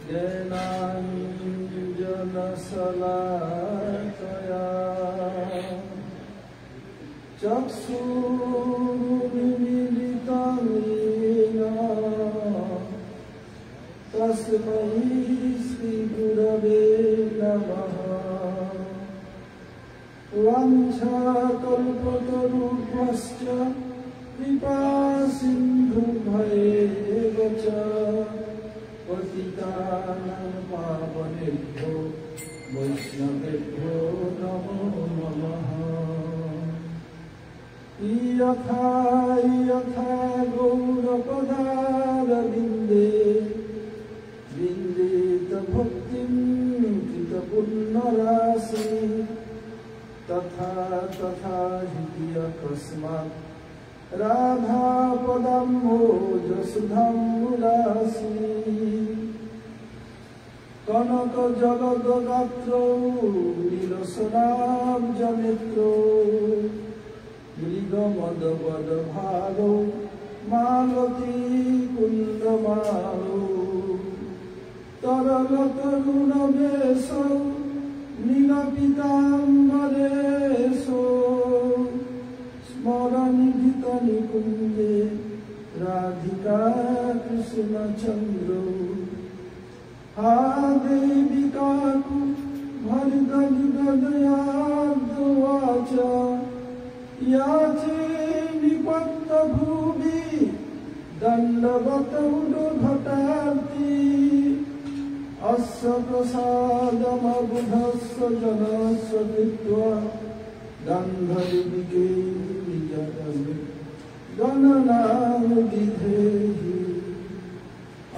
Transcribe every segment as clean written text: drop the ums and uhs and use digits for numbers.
ज्ञानाञ्जनशलाकया चक्षुरुन्मीलितं येन तस्मै श्रीगुरवे नमः। वाञ्छाकल्पतरुभ्यश्च कृपासिन्धुभ्येव च पतितानां पावनेभ्यो वैष्णवेभ्यो नमो नमः। यथा यथा गौरपदारविन्दे विन्देत भक्तिं कृतपुण्यराशि तथा तथा हि अकस्मात् राधापदाम्भोजसुधाम्बुराशि कनकजलदगात्रौ नीलसराब्जनेत्रौ मृगमदवदभागौ मालती कुन्दमालौ तरलतरुणवेशौ नीलपीताम्बरेशौ स्मरनिधितनिकुञ्जे राधिका कृष्णचन्द्रौ हा देविकाकु भरिदलिदयाद्वाच याचे निपत्तभूमि दण्डवतौडभटार्ति अस्य प्रसादमबुधस्य जनस्य कृत्वा गान्धर्विके गणनानुविधेहि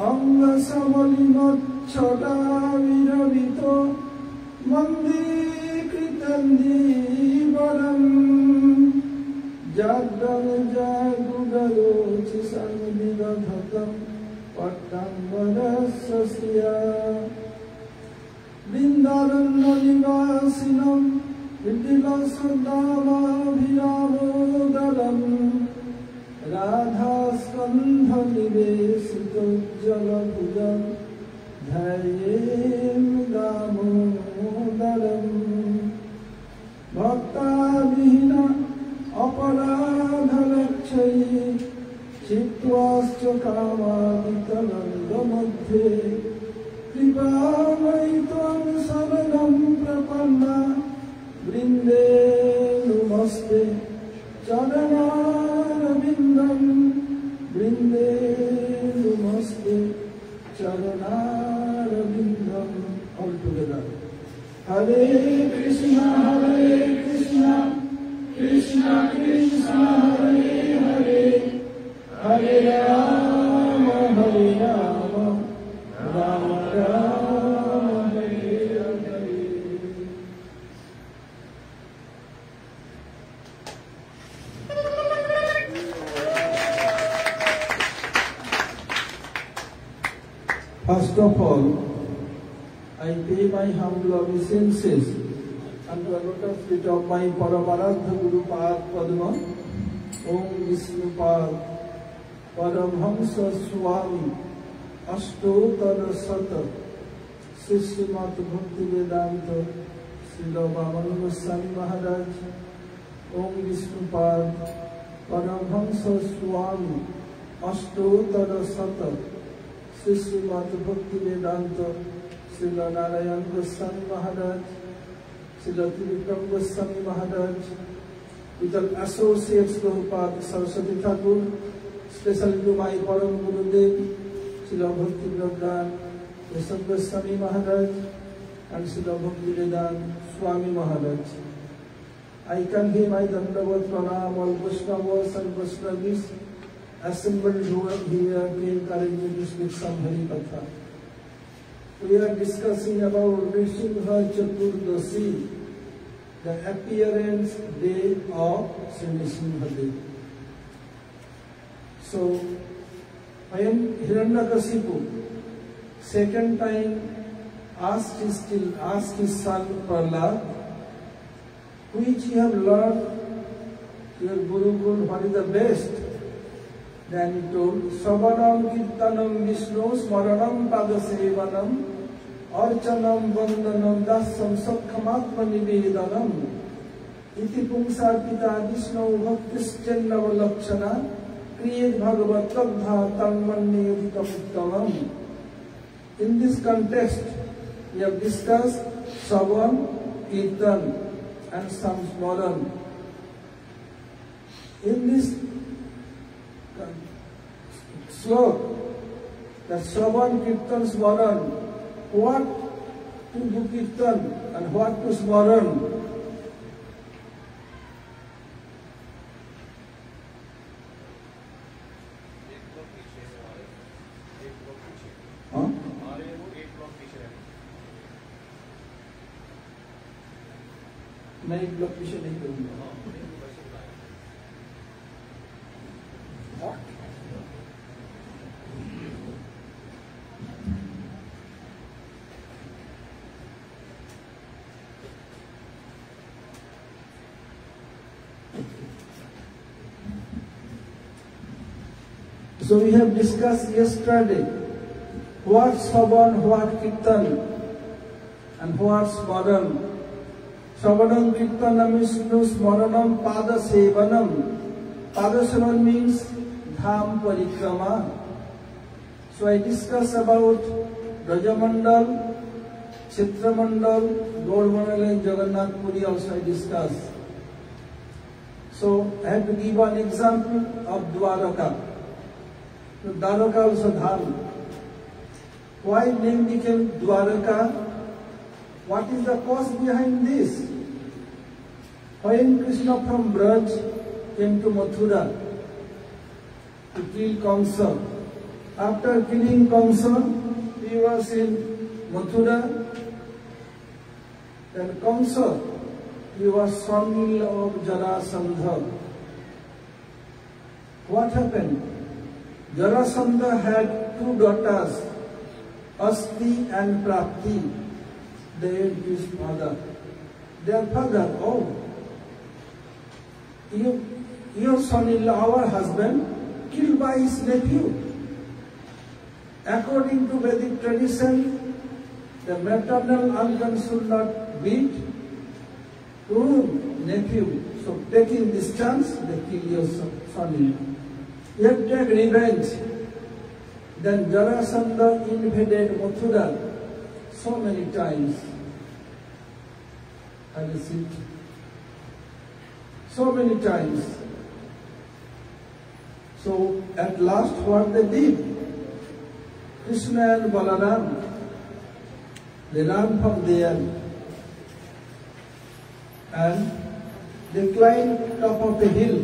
अङ्गसमलिनच्छटाविरवितो मन्दीकृतन्दीवरम् जाग्रं जागुगरोचि संविदधतं पट्टाम्बरस्य श्रिया वृन्दारण्यनिवासिनं विटिलसदामाभिरामोदरम् राधास्कन्धनिवेशितोज्ज्वलभुजं ध्यायेन् दामोदरम् भक्ताविहीन अपराधलक्षये चित्वाश्च कामादितरङ्गमध्ये कृपामयि त्वं शरणं प्रपन्ना वृन्दे नुमस्ते चरणारविन्दं वृन्दे नुमस्ते चरणारविन्दम्। All together. Hare Krishna Krishna Krishna Hare Hare Hare Rama Rama Rama Hare Hare. First of all, I pay my humble obeisances unto the lotus feet of my Paramaradha Guru Pad Padma, Om Vishnupad Paramhamsa Swami Ashtotara Sata Srimad Bhakti Vedanta Srila Vaman Goswami Maharaj, Om Vishnupad Paramhamsa Swami Ashtotara Sata Srimad Bhakti Vedanta Srila Narayan Goswami Maharaj, Srila Trivikram Goswami Maharaj, with the associates Prabhupada Saraswati Thakur, especially to my Param Gurudev, Srila Bhakti Pradhan Vishnu Goswami Maharaj, and Srila Bhakti Vedanta Swami Maharaj. I convey my Dandavat Pranam, all Vaishnavas and Vaishnavis assembled here to encourage me to speak some Hari Katha. We are discussing about Nrsimha Chaturdashi, the appearance day of Sri Nrsimhadev. So, when Hiranyakashipu second time asked his son Prahlad, which you have learned, your Gurukul, what is the best? Then he told, Savanam Kirtanam Vishnu Smaranam Padasevanam Archanam Vandanam Dasam Sakhamatma Nivedanam Iti Pungsarpita Vishnu Bhaktischennava Lakshana Kriyet Bhagavat Tadha Tanmanne Uditamuttavam. In this context, we have discussed Savan, Kirtan and Samsmaran. In this slok, the Savan, Kirtan, Smaran, what to do Kirtan and what to Smaran? मैं एक block पीछे नहीं करूँगा। So we have discussed yesterday what Savan, what Kirtan and what Smaran. Savanam Kirtanam Vishnu Smaranam Pada Sevanam. Pada Sevan means Dham Parikrama. So I discussed about Rajamandal, Chitramandal, Gaurmandal and Jagannath Puri also I discussed. So I have to give one example of Dwaraka. So Dwaraka also Dham. Why name became Dwaraka? What is the cause behind this? When Krishna from Braj came to Mathura to kill Kamsa, after killing Kamsa, he was in Mathura. Then Kamsa, he was son-in-law of Jarasandha. What happened? Jarasandha had two daughters, Asti and Prapti. They had his father. Their father, oh, your son-in-law, our husband, killed by his nephew. According to Vedic tradition, the maternal uncle should not beat nephew. So taking this chance, they kill your son-in-law. You have to take revenge. Then Jarasandha invaded Mathura so many times. Have you seen? So many times. So at last what they did? Krishna and Balaram, they ran from there and they climbed top of the hill.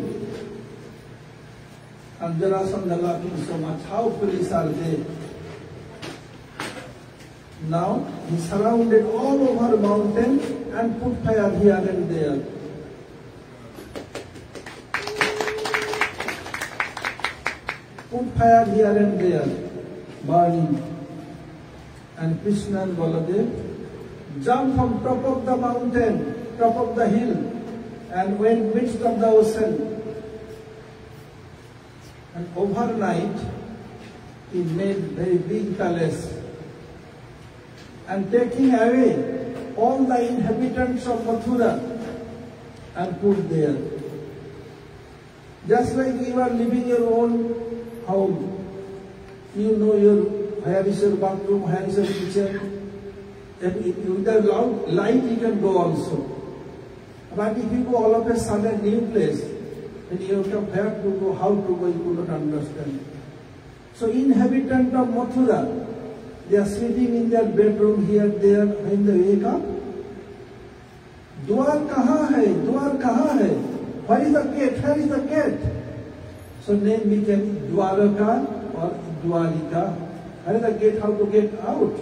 And Jarasandha laughing so much. How foolish are they? Now he surrounded all over mountain and put fire here and there. Put fire here and there, burning. And Krishna and Baladev jumped from top of the mountain, top of the hill, and went midst of the ocean. And overnight, he made very big palace. And taking away all the inhabitants of Mathura and put there. Just like you are living your own home. You know where is your bathroom, where is your kitchen. With the light you can go also. But if you go all of a sudden new place, then you have to where to go, how to go, you could not understand. So inhabitant of Mathura, they are sleeping in their bedroom here, there, when they wake up. Dwar kahan hai? Dwar kahan hai? Where is the gate? Where is the gate? So name became Dwaraka or Dwarika. Where is the gate? How to get out?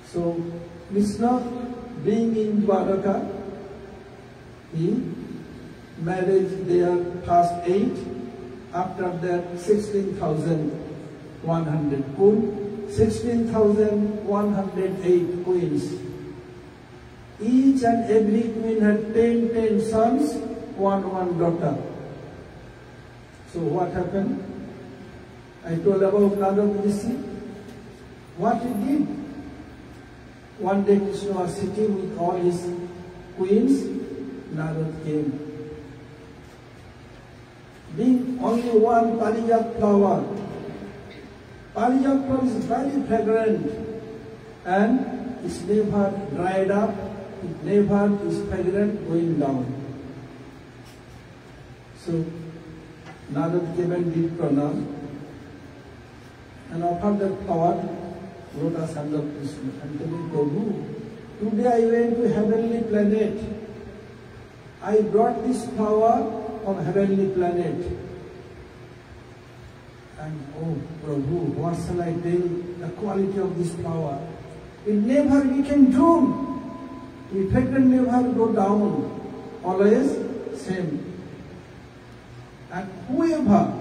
So Krishna, being in Dwaraka, he married their first 8. After that 16,100 queen, 16,108 queens. Each and every queen had 10 sons, one daughter. So what happened? I told about Narad Rishi. What he did? One day Krishna was sitting with all his queens. Narad came. Being only one Parijat flower. Parijat flower is very fragrant and it's never dried up. It never is fragrant going down. So Narad came and did pranam and offered that flower, lotus hand of Krishna, and telling Prabhu, today I went to heavenly planet. I brought this flower on heavenly planet. And oh Prabhu, what shall I tell the quality of this flower? It never became doom. The fragrance never go down. Always same. And whoever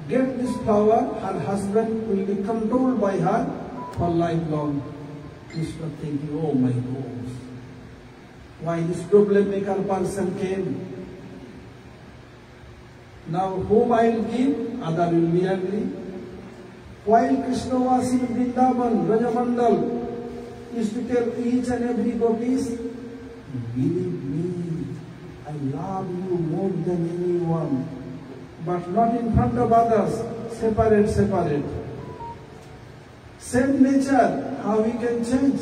gets this flower, her husband will be controlled by her for lifelong. Krishna thinking, oh my God, why this problem maker person came? Now whom I will give, other will be angry. While Krishna was in Vrindavan, Rajamandal used to tell each and every gopis, believe me, I love you more than anyone, but not in front of others, separate, separate. Same nature, how he can change?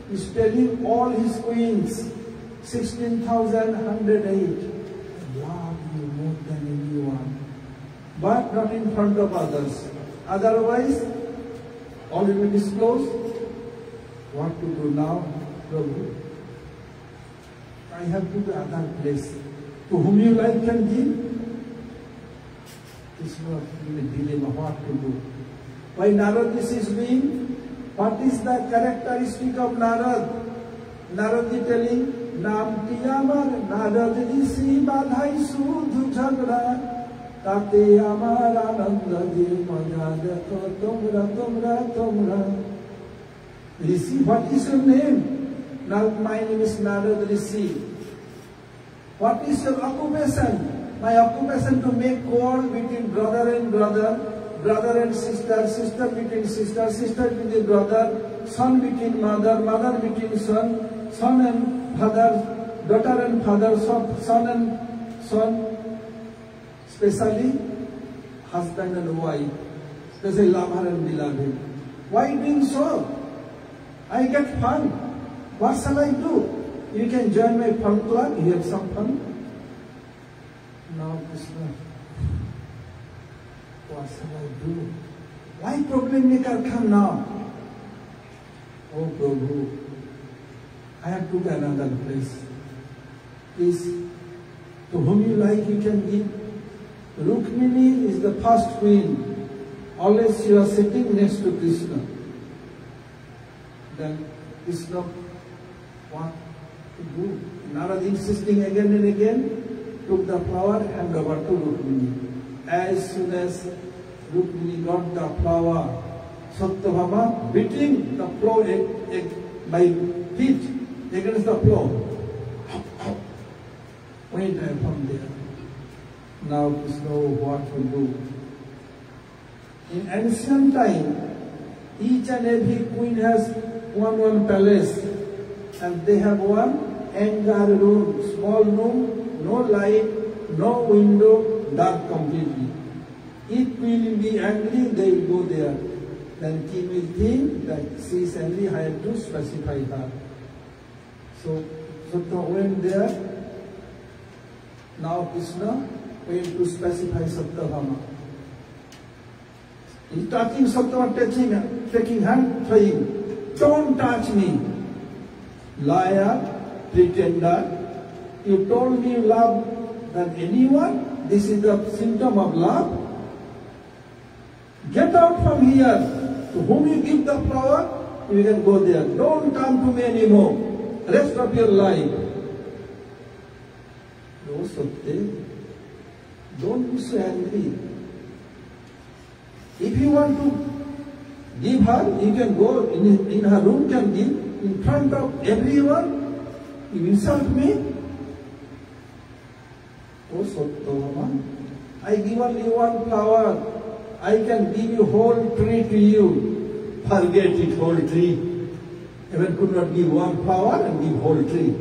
He's telling all his queens, 16,108, but not in front of others. Otherwise, all will be disclosed. What to do now, Prabhu? I have to the other place. To whom you like can give. This is not really dilemma, what to do. Why Narad this is doing? What is the characteristic of Narad? Narad is telling, Naam Tiyamar, Narad Rishi Badhai Sudhu Jhagda. Tate amar ananda je maja dekho tumra. Rishi, what is your name? Now my name is Narad Rishi. What is your occupation? My occupation to make war between brother and brother, brother and sister, sister between sister, sister between brother, son between mother, mother between son, son and father, daughter and father, son and son. Especially husband and wife, especially lover and beloved. Why doing so? I get fun. What shall I do? You can join my fun club, you have some fun. Now Krishna, what shall I do? Why problem maker come now? Oh Prabhu, I have to go another place. Please, to whom you like you can give. Rukmini is the first queen. Always she was sitting next to Krishna. Then Krishna, what to do? Narad insisting again and again, took the flower and over to Rukmini. As soon as Rukmini got the flower, Satyabhama beating the floor by feet against the floor. Went from there. Now Krishna knows what to do. In ancient time, each and every queen has one palace, and they have one anger room, small room, no light, no window, dark completely. If queen will be angry, they will go there. Then king will think that she is angry, I have to specify her. So Satyabhama went there. Now Krishna went to specify Satyabhama. He's touching Satyabhama, taking hand, trying. Don't touch me. Liar, pretender. You told me you love than anyone. This is the symptom of love. Get out from here. To whom you give the flower, you can go there. Don't come to me anymore. Rest of your life. No, Satya. Don't be so angry. If you want to give her, you can go in her room, can give in front of everyone. You insult me. Oh Satyabhama, I give only one flower. I can give you whole tree to you. Forget it, whole tree. Even could not give one flower and give whole tree.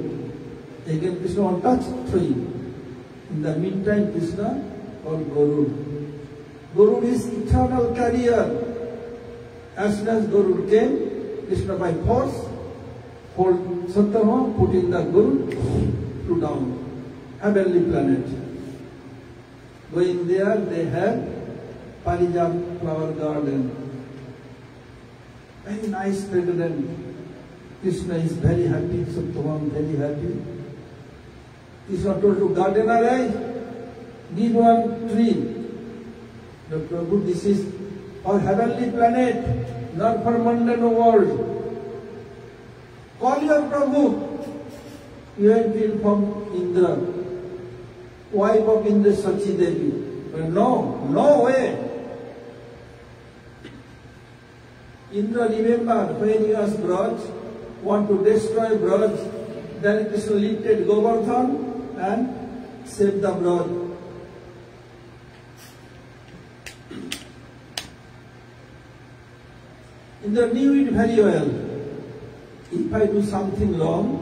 Again, Krishna won't touch tree. In the meantime, Krishna called Garud. Garud is eternal carrier. As soon as Garud came, Krishna by force hold Satyabhama, put in the Garud, flew down. Heavenly planet. Going there, they have Parijat flower garden. Very nice fragrant. Krishna is very happy, Satyabhama very happy. Krishna told to gardener, give one tree. The Prabhu, this is for heavenly planet, not for mundane world. Call your Prabhu. You have to inform Indra, wife of Indra Sachi Devi. But no way. Indra, remember, when he was Braj, want to destroy Braj, then Krishna lifted Govardhan and saved the Braj. Indra knew it very well. If I do something wrong,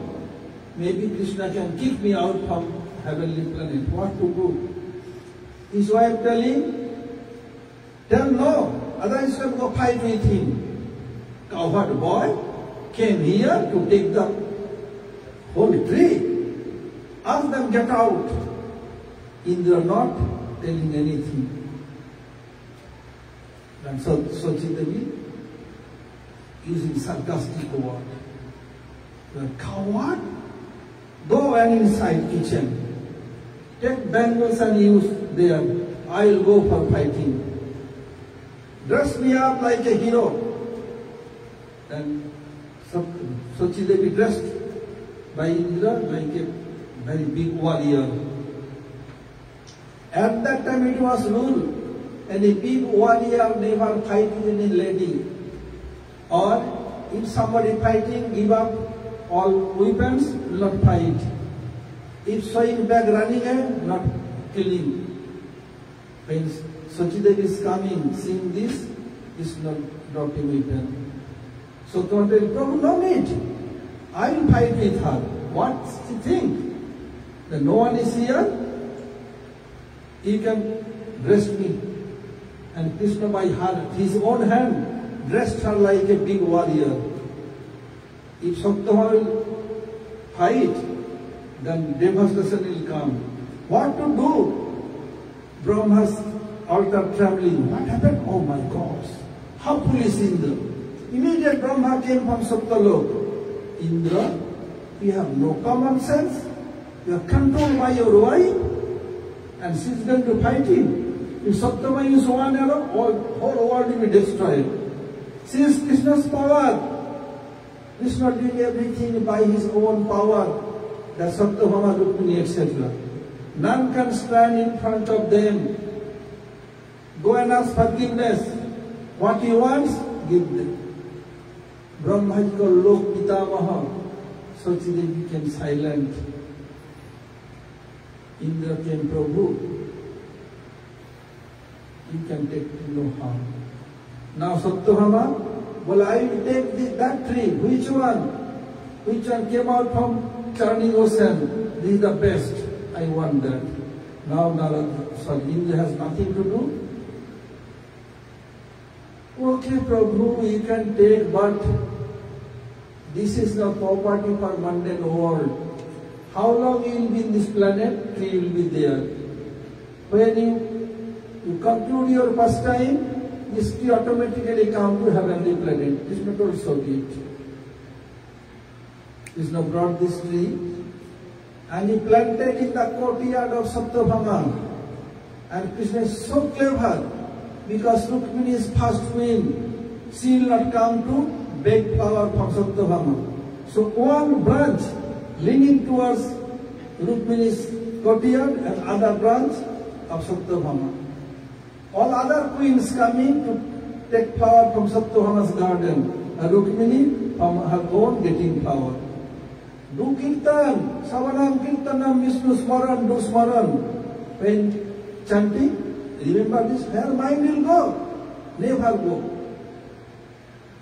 maybe Krishna can kick me out from heavenly planet. What to do? His wife tell no, otherwise you go fight with him. Cowherd boy came here to take the whole tree. Ask them get out. Indra not telling anything. And so Sachi Devi using sarcastic word. The coward, go and inside kitchen. Take bangles and use there. I will go for fighting. Dress me up like a hero. And Sachi Devi dressed by Indra like a very big warrior. At that time it was rule, and a big warrior never fight with any lady. Or if somebody fighting, give up all weapons, will not fight. If showing back, running away, not killing. When Sachi Devi is coming, seeing this, is not dropping weapon. So don't tell Prabhu, no need. I will fight with her. What's the thing? That no one is here, he can dress me. And Krishna by his own hand dressed her like a big warrior. If Satyabhama will fight, then devastation will come. What to do? Brahma's altar traveling. What happened? Oh my God! How foolish Indra! Immediate Brahma came from Satyalok. Indra, you have no common sense. You are controlled by your wife, and she is going to fight him. If Satyabhama use one arrow, whole world will be destroyed. She is Krishna's power. Krishna doing everything by his own power. The Satyabhama, Rukmini, etc. None can stand in front of them. Go and ask forgiveness. What he wants, give them. Brahma is called Lok Pitamaha. Sachi Devi became silent. Indra came, Prabhu, you can take no harm. Now Satyabhama, well, I will take that tree. Which one? Which one came out from churning ocean? This is the best. I want that. Now Indra has nothing to do. Okay, Prabhu, you can take, but this is the property for mundane world. How long you will be in this planet? Tree will be there. When you conclude your pastime, this tree automatically come to heavenly planet. Krishna told so be it. Krishna brought this tree and he planted in the courtyard of Satyabhama. And Krishna is so clever because Rukmini is first queen. She will not come to beg flower from Satyabhama. So one branch leaning towards Rukmini's courtyard and other branch of Satyabhama. All other queens coming to take flower from Satyabhama's garden. And Rukmini from her own getting flower. Do kirtan, savanam kirtanam, Vishnu smaran, do smaran. When chanting, remember this, where mind will go? Never go.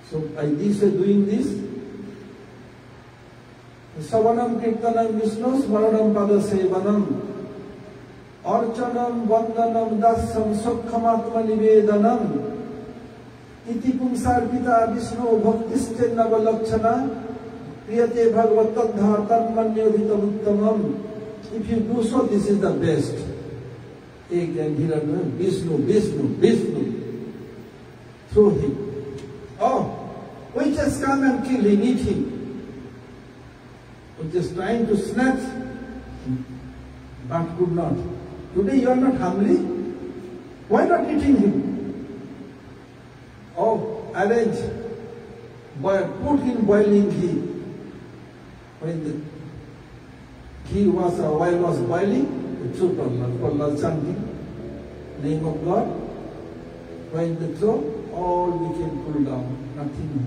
So by this doing this, Savanam Kirtanam Vishnu Smaranam Pada Sevanam Archanam Vandanam Dasam Sukhamatma Nivedanam Iti Pumsarpita Vishnu Bhaktische Navalakshana Priyate Bhagavatadha Tanmanyodhitam Uttamam. If you do so, this is the best. Again, Vishnu, through him. Oh, we just come and kill him, eat him. We're just trying to snatch, but could not. Today you are not hungry. Why not eating him? Oh, arrange, put in boiling ghee. When the ghee was, oil was boiling, the throw Prahlad chanting, name of God. When the throw, all became cooled down. Nothing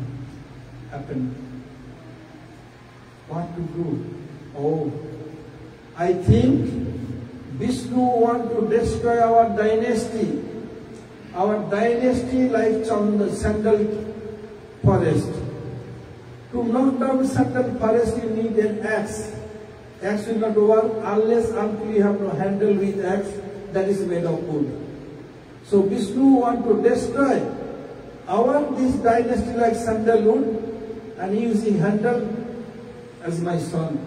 happened. What to do? Oh, I think Vishnu want to destroy our dynasty. Our dynasty like sandal forest. To knock down sandal forest, you need an axe. Axe will not work unless until you have no handle with axe that is made of wood. So Vishnu want to destroy this dynasty like sandalwood and using handle as my son.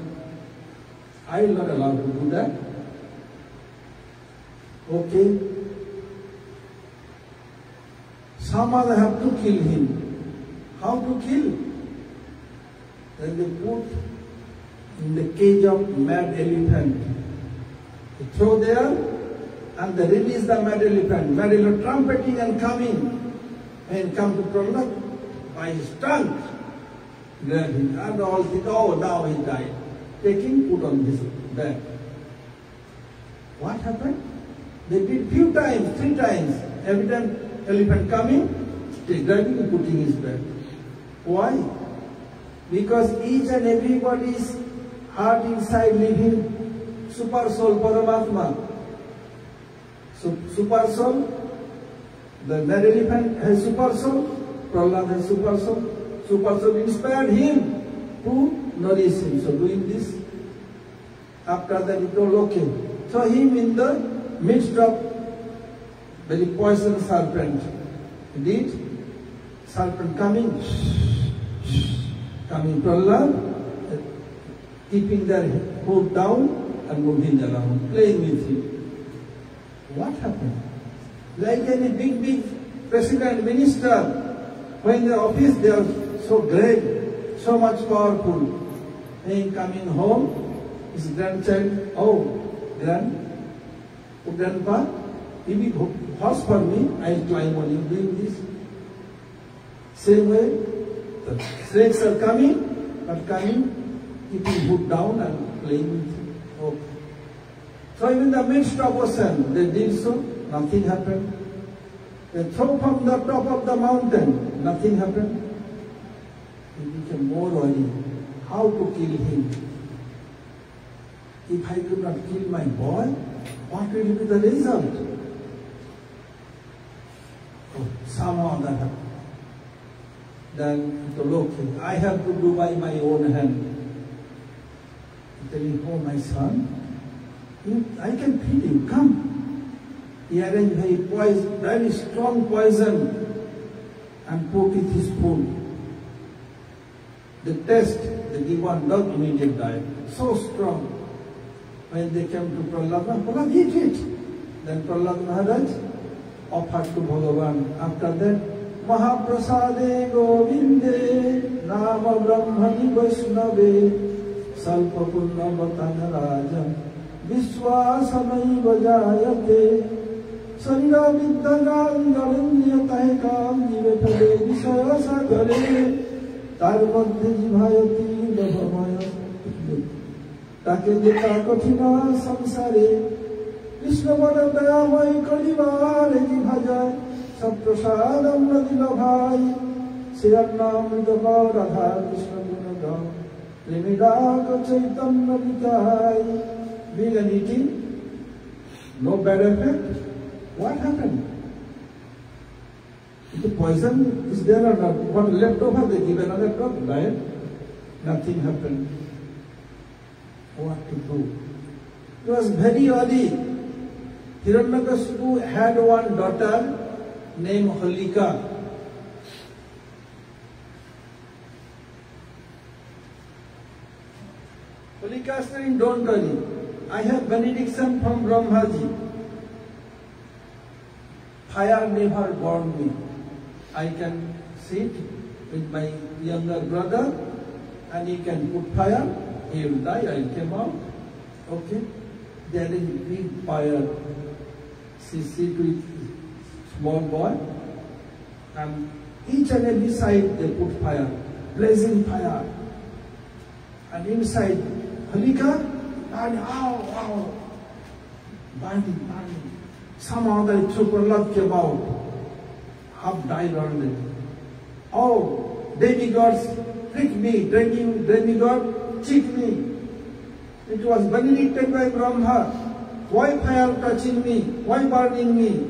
I will not allow to do that. Okay. Some other have to kill him. How to kill? Then they put in the cage of mad elephant. They throw there and they release the mad elephant. Mad elephant trumpeting and coming. And come to Prahlad by his trunk. Grab him and all think, oh, now he died. Take him, put on his back. What happened? They did few times, 3 times. Every time elephant coming, they dragging and putting his back. Why? Because each and everybody's heart inside living super soul, Paramatma. So super soul, the mad elephant has super soul, Prahlad has super soul. Super soul inspired him to nourish him. So doing this, after that he told, okay, throw him in the midst of very poisonous serpent. Indeed, serpent coming, Prahlad, keeping their hood down and moving around, playing with him. What happened? Like any big president, minister, when the office they are so great, so much powerful. And coming home, his grandchild, oh, grandpa, if you horse for me, I'll climb on you, doing this. Same way, the snakes are coming, keeping hood down and playing with him. Okay. So even in the midst of ocean, they did so, nothing happened. They throw from the top of the mountain, nothing happened. He became more worried. How to kill him? If I could not kill my boy, what will be the result? Oh, somehow that happened. Then he told, okay, I have to do by my own hand. He told him, oh my son, I can feed him, come. He arranged very strong poison and put with his food. The test, they give one dog immediate diet. So strong. When they came to Prahlad, eat it. Then Prahlad Maharaj offered to Bhagavan. After that, Mahaprasade Govinde Nama Brahmani Vaishnave Salpa Purna Vatana Raja Vishwasamai Vajayate Sarira Viddagan Garanyatahekam Jivetade Vishayasa Gare তার মধ্যে জিভায়তি লোভময় তাকে যেটা কঠিন সংসারে কৃষ্ণ বড় দয়াময় করিবার জিভা যায় সব প্রসাদ আমরা দিল ভাই সে অমৃত রাধা কৃষ্ণ গুণ গাও প্রেমী ডাক Chaitanya বিতাই being an eating, no bad effect, What happened? If the poison is there or not, what left over, they give another drug, diet. Nothing happened. What to do? It was very early. Hiranyakashipu had one daughter named Holika. Holika said, don't worry. I have benediction from Brahmaji. Fire never burned me. I can sit with my younger brother and he can put fire. He will die, I will come out. Okay? There is big fire. She sit with small boy and each and every side they put fire. Blazing fire. And inside Holika, and ow, burning. Somehow the Prahlad came out, half died already. Oh, demigods tricked me, demigod cheated me. It was benedicted by Brahma. Why fire touching me? Why burning me?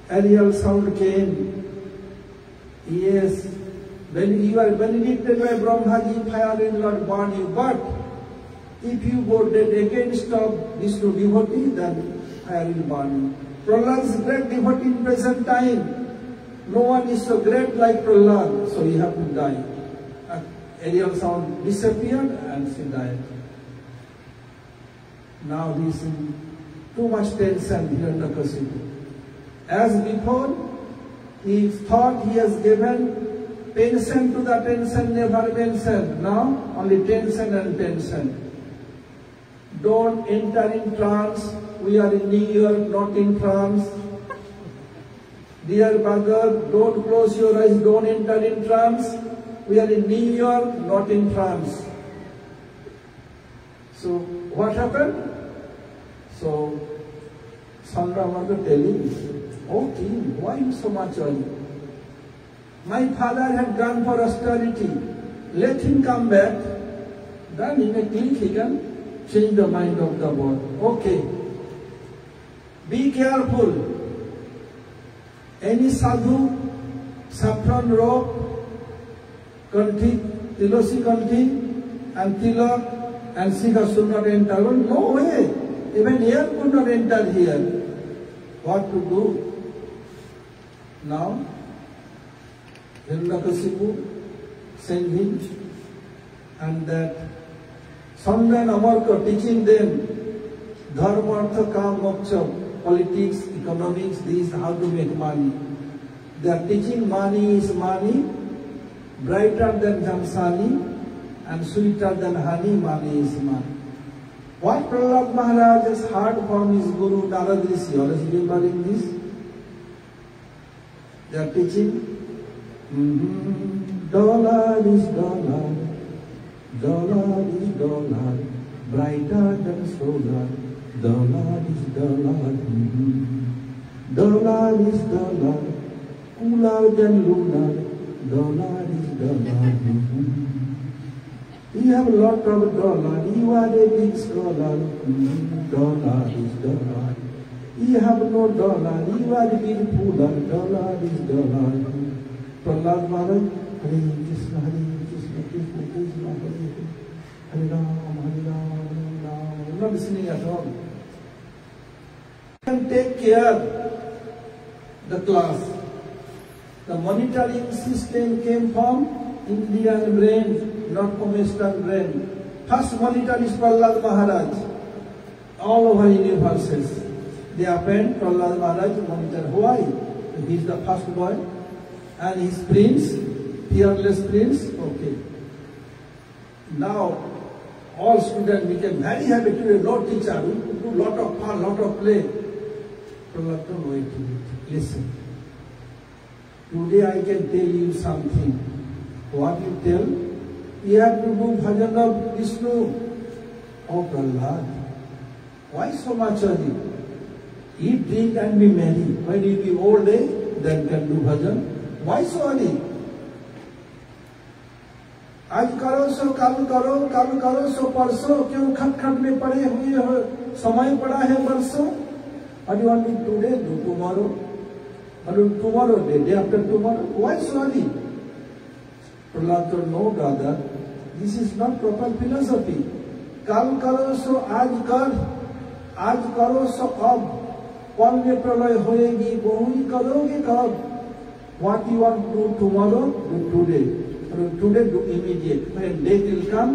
Ariel sound came. Yes, when you are benedicted by Brahmaji, fire will not burn you. But if you go dead against Vishnu devotee, then fire will burn you. Prahlad is great devotee in present time. No one is so great like Prahlad, so he have to die. Ariel sound disappeared and she died. Now he is in too much tension, Hiranyakashipu. As before, he thought he has given pension to the tension, never mentioned. Now only tension and tension. Don't enter in trance. We are in New York, not in France. Dear brother, don't close your eyes, don't enter in trance. We are in New York, not in France. So, what happened? So, Sandra was telling, oh king, why you so much early? My father had gone for austerity. Let him come back. Then in a click he can change the mind of the world. Okay. Be careful. Any sadhu, saffron robe, kanthi, tilosi kanthi, and tilak, and sikha should not enter. No way. Even air could not enter here. What to do? Now, Hiranyakashipu sent him, and that Sanda and Amarka teaching them dharma, artha, kam, moksha, politics, economics, these how to make money. They are teaching money is money, brighter than Jamsani and sweeter than honey, money is money. What Prahlad Maharaj has heard from his Guru Narad Rishi, always remembering this? They are teaching, dollar is dollar, dollar is dollar, brighter than solar, dollar is dollar, dollar is dollar, cooler than lunar, dollar is dollar. You have a lot of dollar, you are a big scholar, dollar is dollar. You have no dollar, you are a big fooler, dollar is dollar. Prahlad Maharaj, Hare Krishna, Krishna Krishna, Hare Ram, Hare Ram. Not listening at all. And take care the class. The monitoring system came from Indian brain, not from Western brain. First monitor is Prahlad Maharaj. All over universes. They append Prahlad Maharaj to monitor. Why? He is the first boy. And his prince, fearless prince, okay. Now, all students became very happy today, no teacher, we could do lot of fun, lot of play. Prahlad, don't wait to it. Listen. Today I can tell you something. What you tell? You have to do bhajan of Vishnu. Oh Prahlad, why so much early? Eat, drink and be merry. When you be old age, then can do bhajan. Why so early? आज करो सो कल करो सो परसों, क्यों खटखट में पड़े हुए हो, समय पड़ा है बरसों. What you want to do today, do tomorrow. Or do tomorrow, day after tomorrow. Why sorry? Prahlad told, no brother, this is not proper philosophy. Kal karo so aaj karo so ab. कल में प्रलय होएगी वही करोगे कब. What you want to do tomorrow, do today. Or today, do immediate. When day will come,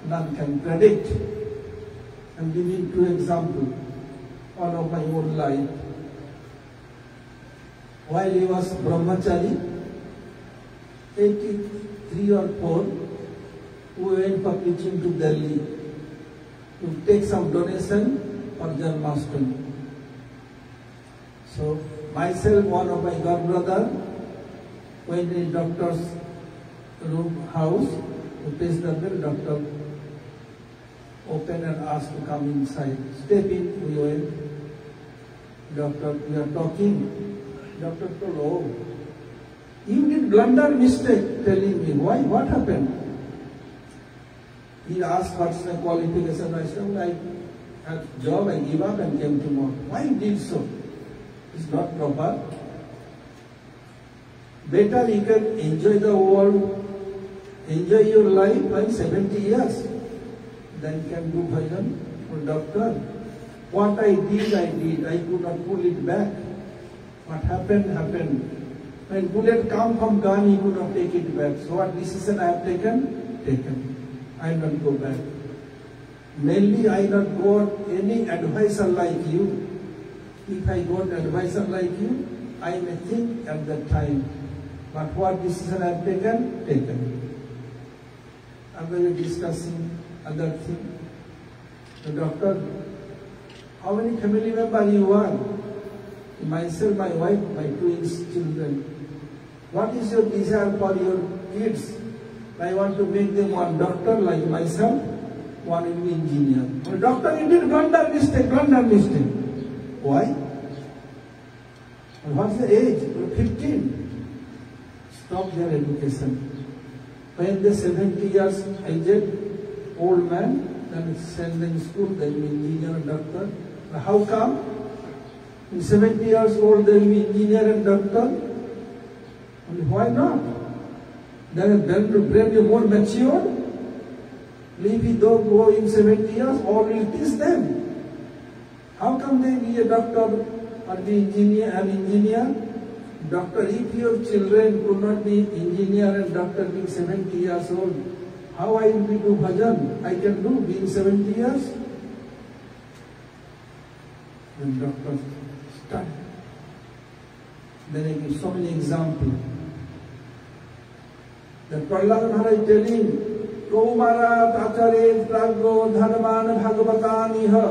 none can predict. I'm giving two examples. One of my own life. While he was brahmachari, 83 or 4, we went for preaching to Delhi to take some donation for Janmashtami. So, myself, one of my godbrother, went in doctor's house to test the bill. Doctor opened and asked to come inside. Step in, we went. Doctor, we are talking. Doctor told, oh, you did blunder mistake telling me. Why? What happened? He asked what's my qualification. I said, I had a job, I give up and came tomorrow. Why you did so? It's not proper. Better you can enjoy the world, enjoy your life by 70 years. Then you can do bhajan for doctor. What I did. I could not pull it back. What happened, happened. When bullet come from gun, he could not take it back. So what decision I have taken. I will not go back. Mainly I not got any advisor like you. If I got advisor like you, I may think at that time. But what decision I have taken. And we were discussing other thing. The doctor, how many family members you are? Myself, my wife, my twins, children. What is your desire for your kids? I want to make them one doctor like myself, one will be engineer. Well, doctor, you did blunder mistake. Why? And what's the age? 15. Stop their education. When they're 70 years aged, old man, then send them to school, they will be engineer and doctor. But how come? In 70 years old, they will be engineer and doctor. And why not? Then the brain will be more mature. If you don't go in 70 years, all will teach them. How come they be a doctor or be an engineer? Doctor, if your children could not be engineer and doctor being 70 years old, how I will do bhajan? I can do being 70 years. When doctors start. Then I give so many examples. The Prahlad Maharaj telling, Kaumarat acharet praggo dharman bhagavataniha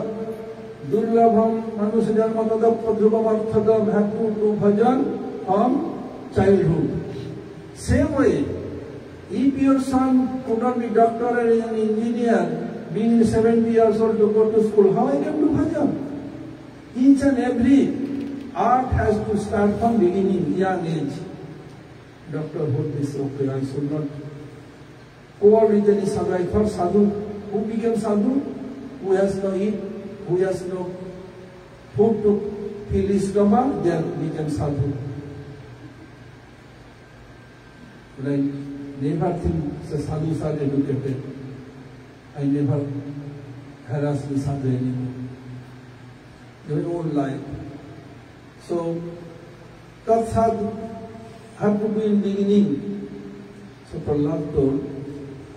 durlabham manusyajanmatadap dhruvamarthadam have to do bhajan from childhood. Same way, if your son could not be doctor and an engineer, being 70 years old to go to school, how I can do bhajan? Each and every art has to start from beginning, young age. Doctor wrote this, okay, I should not over with any sadhu. I thought sadhu, who became sadhu? Who has no eat, who has no food to fill his stomach, then became sadhu. But I never think the sadhus are educated. I never harass the sadhu anymore. Their own life. So, that sadhu have to be in beginning. So Prahlad told,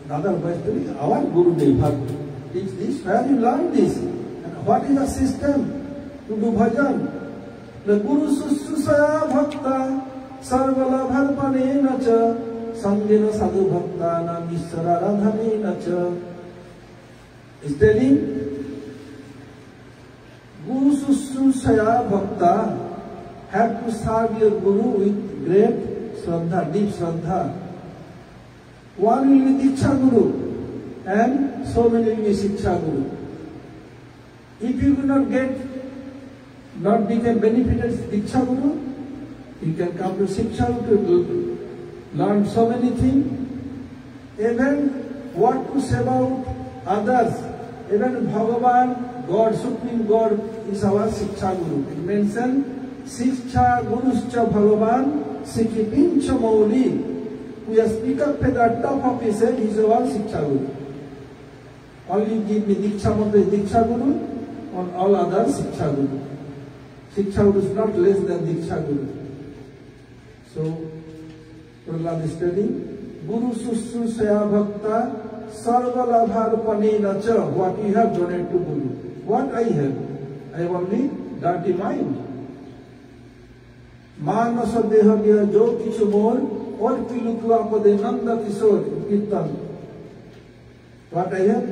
Dada was telling, our Guru Dev teach this, where you learn this, and what is the system to do bhajan? The Guru Susaya Bhakta Sarvala Bharpane Nacha Sangena Sadhu Bhakta Na Mishra Radhane Nacha is telling, Guru Susaya Bhakta have to serve your Guru with great Shraddha, deep Shraddha. One will be Diksha Guru and so many will be Shiksha Guru. If you do not become benefited Diksha Guru, you can come to Shiksha Guru to learn so many things. Even what to say about others, even Bhagavan, God, Supreme God, is our Siksha Guru. It mentioned Siksha Guruscha Bhagavan Sikipincha Mauli, who has speak up at the top of his head, he is our Siksha Guru. Only give me Diksha Matra Diksha Guru, on all others Siksha Guru. Siksha Guru is not less than Diksha Guru. So, Prahlad is telling, Guru Sushrusaya Bhakta Sarva Labharpane Nacha, what you have donated to Guru. What I have? I have only dirty mind. Manasa Dehavya Jo Kichumor, or Pilukapade Nanda Kishore, Kirtan. What I have?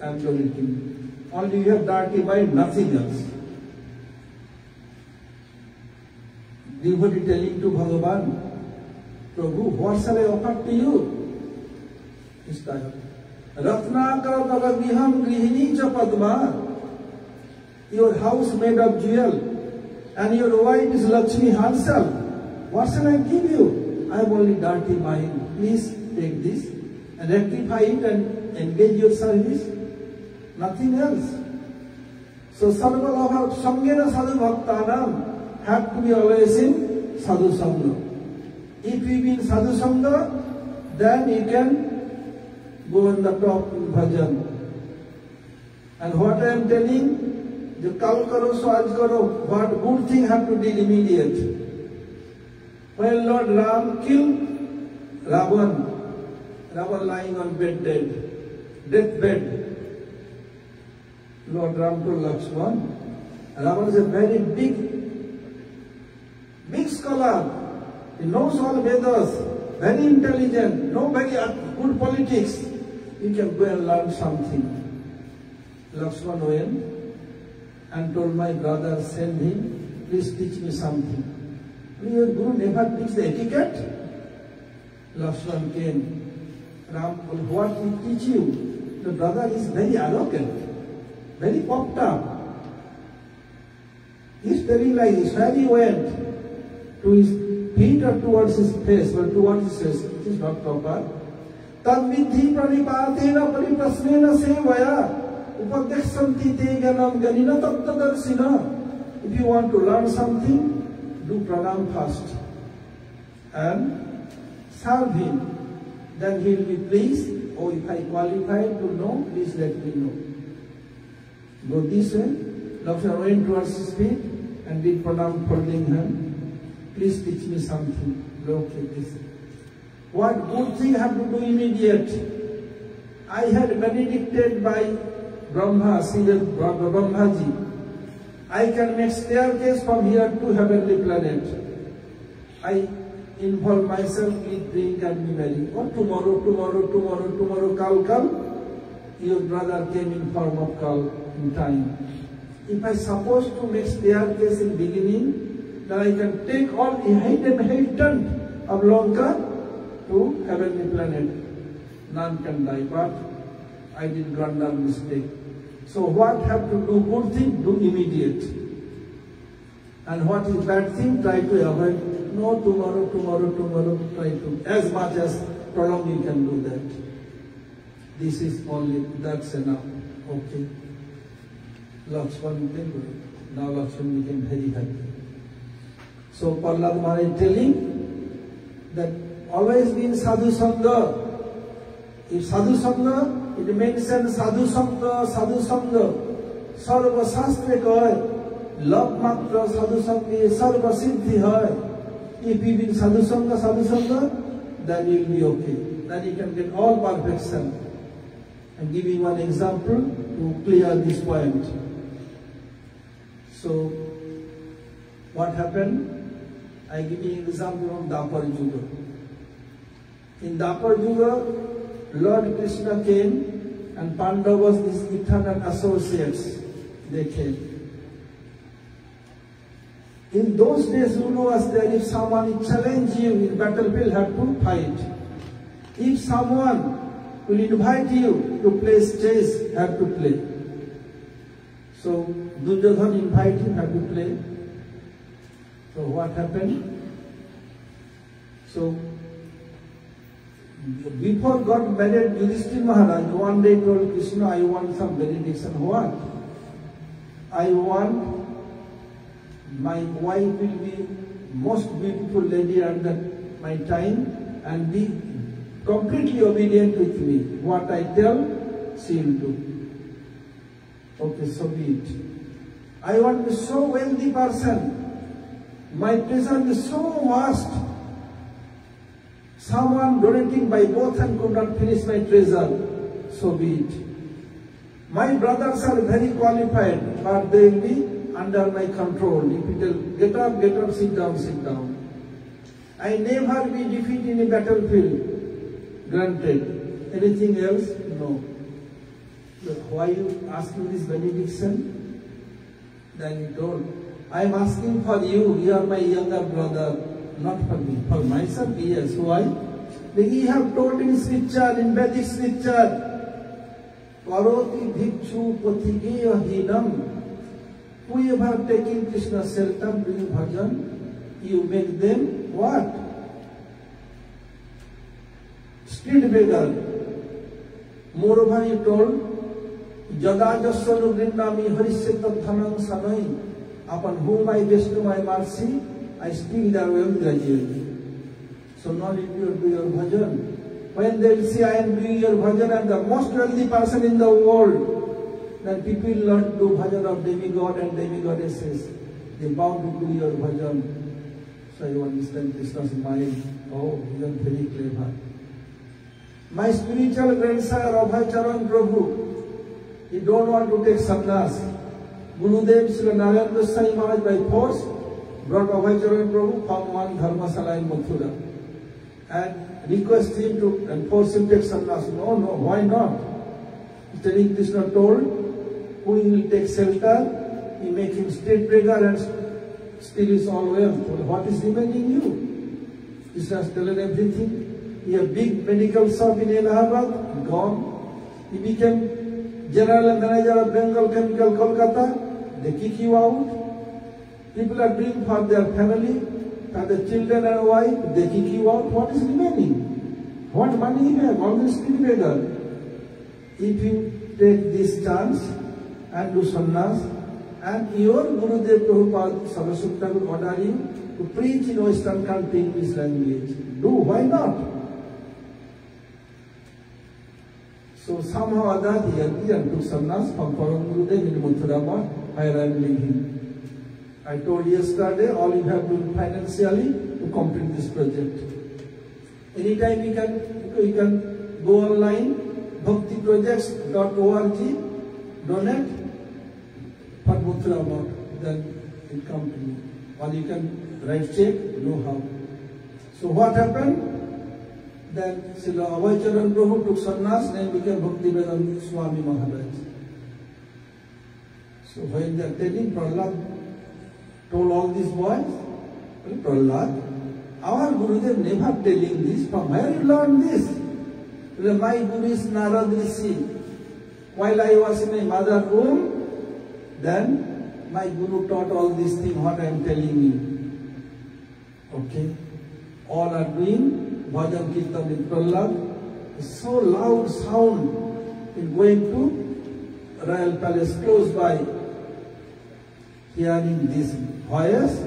I am donating. Only you have dirty mind, nothing else. Devotee telling to Bhagavan, Prabhu, what shall I offer to you? This time. Ratnakara Bhavagiham Grihini cha Padma. Your house made of jewel, and your wife is Lakshmi herself. What shall I give you? I have only dirty mind. Please take this and rectify it and engage your service. Nothing else. So Sarva Samgena Sadhu Bhaktanam have to be always in Sadhu Sangha. If you be in Sadhu Sangha, then you can go on the top in bhajan. And what I am telling, the kal karo swaj karo, what good thing have to deal immediate. When Lord Ram killed Ravan lying on deathbed, Lord Ram told Lakshman, Ravan is a very big scholar. He knows all Vedas, very intelligent, know very good politics. You can go and learn something. Lakshman went and told my brother, send him, please teach me something. Your Guru never teach the etiquette. Lakshman came. Ram told, what will teach you? The brother is very arrogant, very popped up. He is telling like this. Where he went, to his feet or towards his face, but towards his face, it is not proper. Tadvidhi pranipatena pariprasnena sevaya upadeksanti te gyanam ganina tattadarsina. If you want to learn something, do pranam first and serve him. Then he will be pleased. Oh, if I qualify to know, please let me know. Go this way. Lakshman went towards his feet and did pranam, folding hand. Please teach me something. Okay, this. What good thing have to do immediate? I had benedicted by Brahma, Brahmaji. I can make staircase from here to heavenly planet. I involve myself, eat, drink and be merry. Or tomorrow, Kal. Your brother came in form of Kal in time. If I suppose to make staircase in beginning, then I can take all the inhabitant of Lanka to heavenly planet. None can die, but I did grundle mistake. So what have to do good thing? Do immediate. And what is bad thing? Try to avoid. No, tomorrow, try to. As much as prolong you can do that. This is only, that's enough. Okay. Lakshman became, now Lakshman became very happy. So Prahlad Maharaj telling that always be in Sadhu Sangha. If Sadhu Sangha, it mentions Sadhu Sangha, Sarva Shastra hai, Love Matra Sadhu Sangha, Sarva Siddhi hai. If you be in Sadhu Sangha, then you will be okay. Then you can get all perfection. I'm giving one example to clear this point. So, what happened? I give you an example from Dapar Yuga. In Dapar Yuga, Lord Krishna came and Pandavas, his eternal associates, they came. In those days, you know as that if someone challenge you in battlefield, have to fight. If someone will invite you to play chess, have to play. So Duryodhana invite him, have to play. So what happened? So before God married Yudhishthira Maharaj, one day told Krishna, I want some benediction. What? I want my wife will be most beautiful lady at my time and be completely obedient with me. What I tell, she will do. Okay, so be it. I want to be so wealthy person. My treasure is so vast. Someone donating by both hands could not finish my treasure. So be it. My brothers are very qualified, but they will be under my control. If you tell, get up, sit down, sit down. I never be defeated in a battlefield. Granted. Anything else? No. Look, why you asking this benediction? Then he told, I am asking for you. You are my younger brother. Not for me. For myself, yes. Why? We have told in scripture, in Vedic scripture, Paroti bhikshu pathigeya hinam. Whoever taking Krishna's shelter, doing bhajan, you make them what? Street beggar. Moreover, you told, Jada jasanu vrindami hariseta dhanam sanai. Upon whom I bestow my mercy, I steal their wealth gradually. So not if you do your bhajan. When they will see I am doing your bhajan, I am the most wealthy person in the world, then people will not do bhajan of demigod and demigoddesses. They bow to do your bhajan. So you understand Krishna's mind. Oh, you are very clever. My spiritual grandson, Abhay Charan Prabhu, he don't want to take sannyas. Gurudev Sri Narayan Goswami Maharaj by force brought Abhay Charan Prabhu from one Dharmasala in Mathura and request him to enforce him to take sannyas. No, why not? Telling Krishna told, who will take shelter, he make him street beggar and steal his all wealth. What is remaining you? Krishna has told everything. He had big medical shop in Allahabad, gone. He became general manager of Bengal Chemical Kolkata. They kick you out. People are doing for their family, for the children and wife. They kick you out. What is remaining? What money you have? Always street beggar. If you take this chance and do sannyas, and your Gurudev Prabhupada Saraswati will order you to preach in Western country English language. Do, why not? So somehow or other he agreed and took sannyas from Param Gurudev in Mathura, where I am living. I told yesterday, all you have to do financially to complete this project. Anytime you can go online, bhaktiprojects.org, donate for Mathura, then it comes to you. Or you can write check, know how. So what happened? Then Srila Abhay Charan Prabhu took sannyas and became Bhaktivedanta Swami Maharaj. So when they are telling, Prahlad told all these boys, well, Prahlad, our Gurudev never telling this. From where you learn this? Well, my Guru is Narad Rishi. While I was in my mother's womb, then my Guru taught all these things, what I am telling you. Okay? All are doing Bhajan Kirtan with Prahlad. So loud sound in going to Royal Palace close by. Hearing this voice,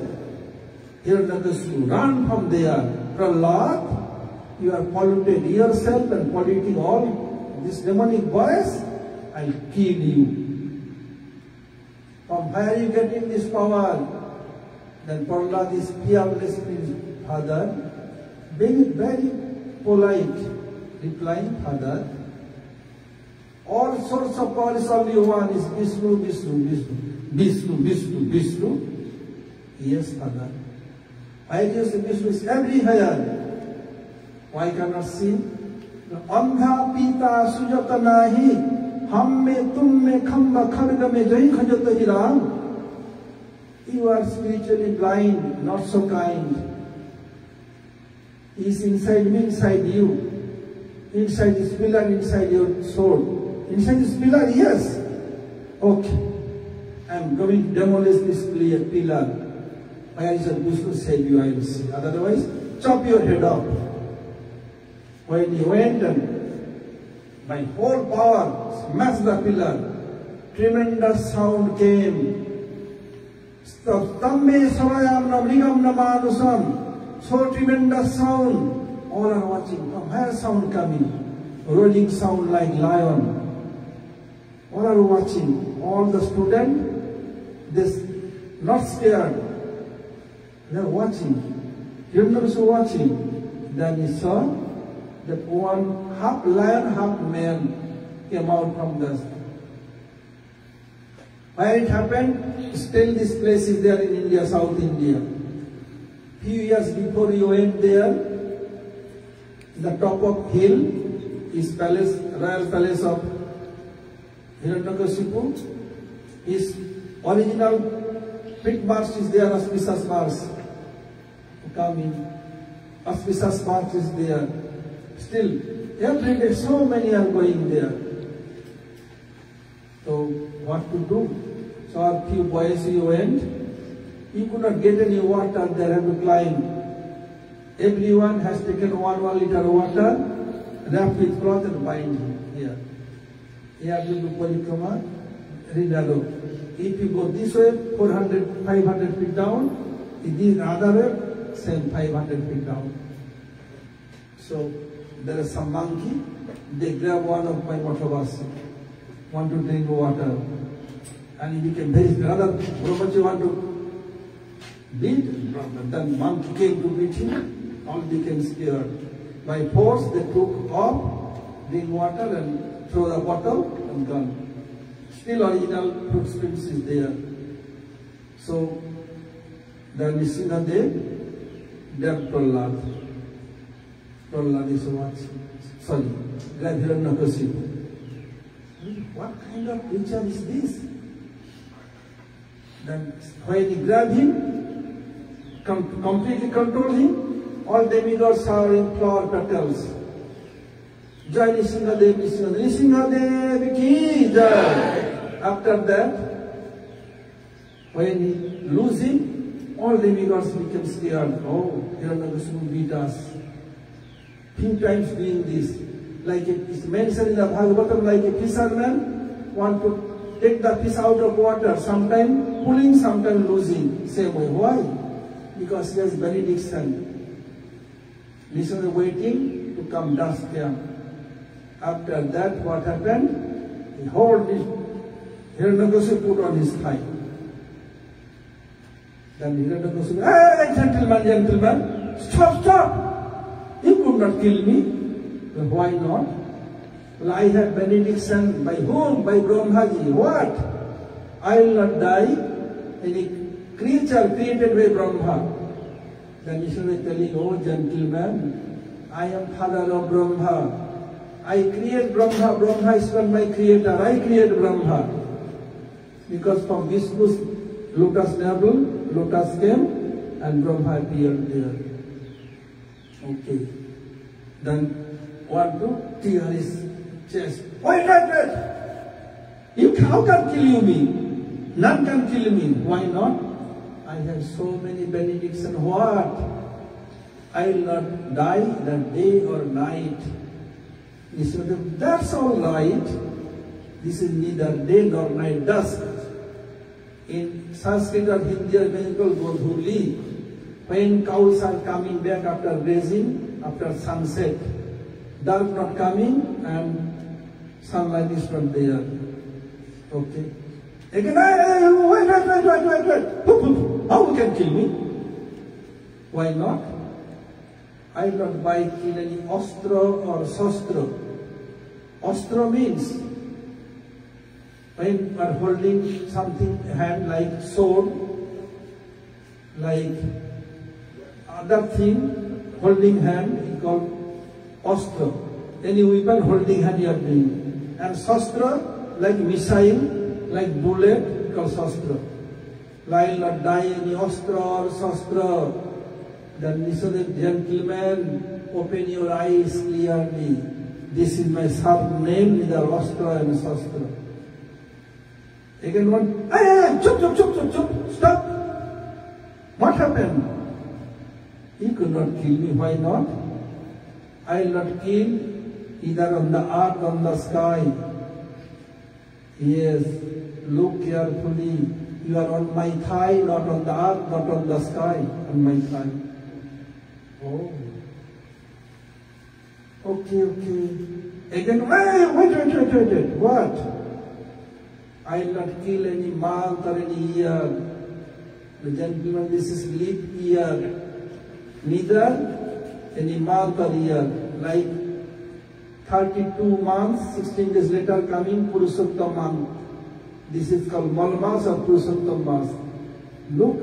Hiranyakashipu run from there. Prahlad, you have polluted yourself and polluting all this demonic voice. I'll kill you. From where are you getting this power? Then Prahlad is fearless in his father. Being very polite, replying, Father, all sorts of power is only one, is Vishnu, Vishnu, Vishnu, Vishnu, Vishnu, Vishnu. Yes, Father. I guess Vishnu is everywhere. Why cannot see? Andha pita sujata nahi, ham me tum me khamba kharga me jai khajata hiram. You are spiritually blind, not so kind. He is inside me, inside you. Inside this pillar, inside your soul. Inside this pillar, yes. Okay. I am going to demolish this pillar. Why is it Vishnu save you, I will see. Otherwise, chop your head off. When he went and by whole power smashed the pillar, tremendous sound came. Tamme sarayamna mrigamna manusam. So tremendous sound. All are watching. From where sound coming? Rolling sound like lion. All are watching. All the students, this not scared. They are watching. Hiranyakashipu watching. Then he saw that one half lion, half man came out from the. Where it happened? Still this place is there in India, South India. Few years before you went there, the top of hill is palace, royal palace of Hiranyakashipu. His original pit march is there, auspicious march. Come in. Auspicious march is there. Still, every day so many are going there. So what to do? So a few boys you went, you could not get any water, they have to climb. Everyone has taken 1 liter water, wrapped with cloth and bind here. Here to do parikrama, Rinalo. If you go this way, 400, 500 feet down, this other way, same 500 feet down. So there is some monkey, they grab one of my motovas, want to drink water. And he became very scared. Brahmaji want to beat, then monkey came to beat him, all became scared. By force they took off, drink water and throw the bottle and gone. Still original footprints is there. So the Nrsimhadev, then Prahlad. Prahlad is watching. Sorry, Hiranyakashipu. What kind of creature is this? Then when he grabbed him, completely controlled him, all demigods are in flower petals. Jai Nrsimhadev, Nrsimhadev, Nrsimhadev ki jai. After that, when he lose him, all demigods became scared. Oh, Hiranyakashipu beat us. Few times doing this. Like it is mentioned in the Bhagavatam, like a fisherman want to take the fish out of water, sometime pulling, sometime losing. Same way. Why? Because he has benediction. Listen, waiting to come dusk here. After that, what happened? He hold his Hiranyakashipu put on his thigh. Then Hiranyakashipu, hey, gentleman, stop, stop! You could not kill me. Well, why not? Well, I have benediction. By whom? By Brahmaji. What? I will not die. Any creature created by Brahma. Then Ishvara is telling, oh gentleman, I am father of Brahma. I create Brahma. Brahma is not my creator. I create Brahma. Because from Vishnu's lotus navel, lotus came and Brahma appeared there. Okay. Then want to tear his chest. Wait! How can kill you me? None can kill me. Why not? I have so many benedictions. What? I will not die that day or night. He said, that's all right. This is neither day nor night, dusk. In Sanskrit or Hindi or Bengal, Godhuli, when cows are coming back after grazing, after sunset, dark not coming and sunlight is not there. Okay. Again, wait. How you can kill me? Why not? I will not buy kill any ostra or sastra. Ostra means when you are holding something hand like sword, like other thing, holding hand is called ostra. Any weapon holding hand you are doing. And sastra, like missile, like bullet, called sastra. I will not die any ostra or sastra. Then listen, gentlemen, open your eyes clearly. This is my surname, neither ostra and sastra. Again one, chup, stop. What happened? He could not kill me, why not? I will not kill either on the earth or on the sky. Yes, look carefully. You are on my thigh, not on the earth, not on the sky, on my thigh. Oh. Okay. Again, wait. What? I will not kill any month or any year. The gentleman, this is leap year. Neither any month or year. Like 32 months, 16 days later coming Purushottam month. This is called Malmas or Purushottam Mas. Look,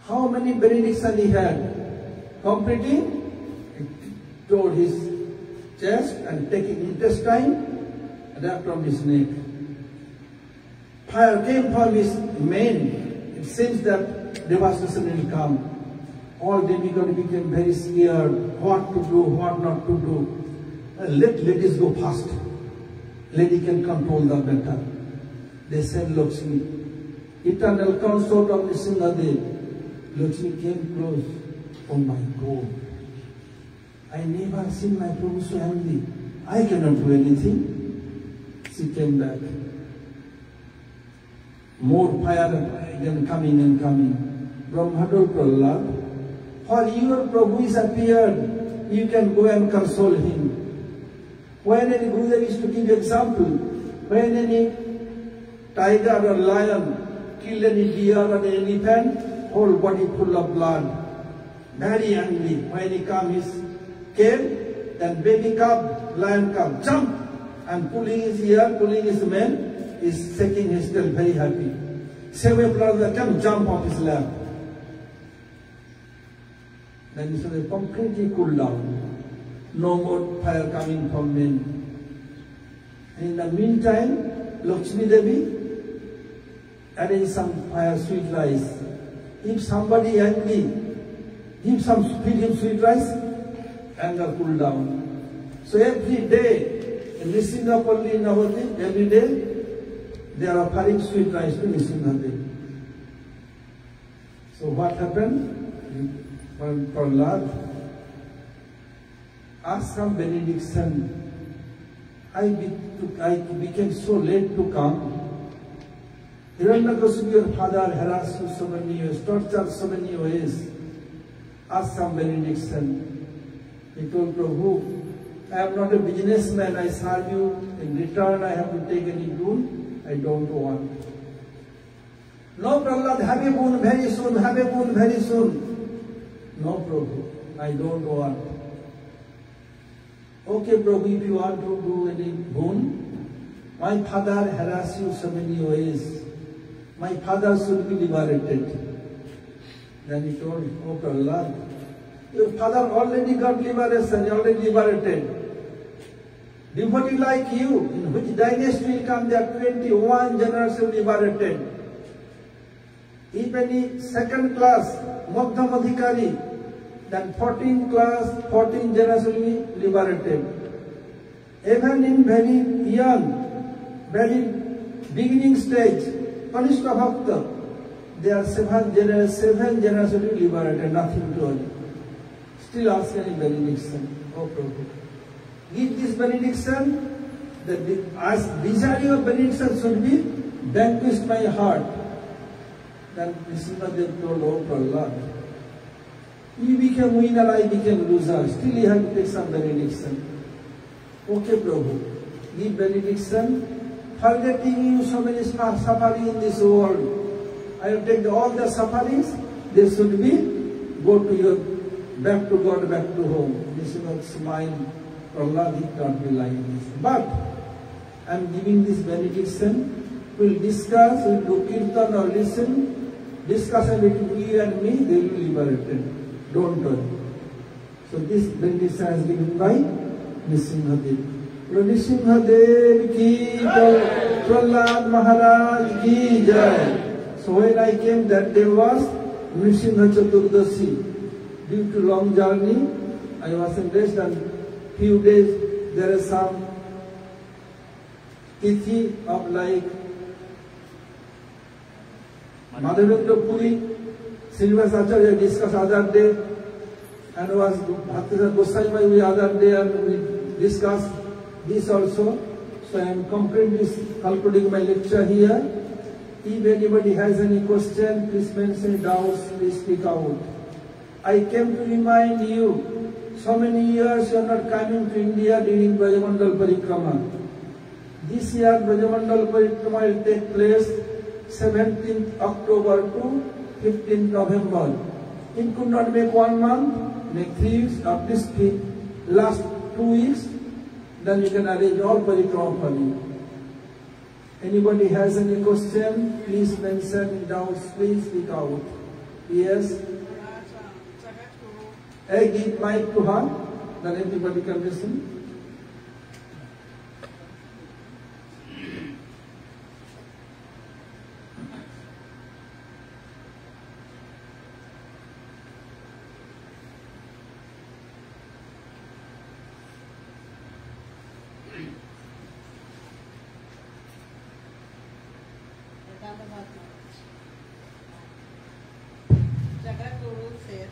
how many benedictions he had. Completing, he tore his chest and taking intestine, wrapped on his neck. Fire came from his mane. It seems that devastation will come. All demigods became very scared. What to do, what not to do. Let ladies go fast. Lady can control the matter. They said Lakshmi, eternal consort of Nrsimhadev. Lakshmi came close. Oh my God. I never seen my Prabhu so angry. I cannot do anything. She came back. More fire again coming and coming. Brahma told Prahlad, for your Prabhu is appeared, you can go and console him. When any Gurudev used to give example, when any tiger or lion killed any deer or an elephant, whole body full of blood, very angry. When he came, then baby cub, lion cub, jump and pulling his ear, pulling his mane, is shaking his tail, very happy. Same way, brother can jump off his lap. Then he said, completely cool down. No more fire coming from men. In the meantime, Lakshmi Devi arranged some fire, sweet rice. If somebody angry, feed him sweet rice, anger cool down. So every day, in Nrsimhapalli, Navadvip, every day, they are offering sweet rice to Nrsimhadev. So what happened? When Prahlad asked some benediction, I became so late to come. Hiranyakasipu, your father harassed you so many years, tortured so many ways. Ask some benediction. He told Prabhu, I am not a businessman, I serve you. In return, I have to take any boon. I don't want. No, Prahlad, have a boon very soon, have a boon very soon. No, Prabhu, I don't want. Okay, Prabhu, if you want to do any boon, my father harassed you so many ways. My father should be liberated. Then he told, oh Prahlad, your father already got liberation, already liberated. Devotee like you, in which dynasty will come, there are 21 generations liberated. If any second class, Madhyam Adhikari, then 14 class, 14 generations will be liberated. Even in very young, very beginning stage, Kanishta Bhakta, there are 7 generations will be liberated, nothing to worry. Still ask any benediction. Oh Prabhu, give this benediction, the desire of benediction should be vanquish my heart. Then Nrsimhadev told, oh Prahlad, you became winner, I became loser. Still you have to take some benediction. Okay, Prabhu, give benediction. Forgetting you so many suffering in this world. I have taken all the sufferings. They should be go to your back to God, back to home. This is not smile. Prahlad, it not be like this. But I am giving this benediction. We'll discuss, we'll do kirtan or listen. Discussion between you and me, they will be liberated. Don't worry. So this benediction is given by Nrsimhadev. Nrsimhadev ki jai, Prahlad Maharaj ki jai. So when I came, that day was Nrsimha Chaturdashi. Due to long journey, I was in rest, and few days there is some tithi of like Madhavendra Puri, Srinivas Acharya discussed other day, and was Bhaktivinoda Goswami the other day, and we discussed this also. So I am concluding my lecture here. If anybody has any question, please mention doubts, please speak out. I came to remind you, so many years you are not coming to India during Brajamandal Parikrama. This year Brajamandal Parikrama will take place 17th October to 15th November. You could not make 1 month, make 3 weeks, at least last 2 weeks, then you can arrange all Parikrama for you. Anybody has any question, please mention doubts, please speak out. Yes? Hey, give mic to her, then everybody can listen. Jagadguru said,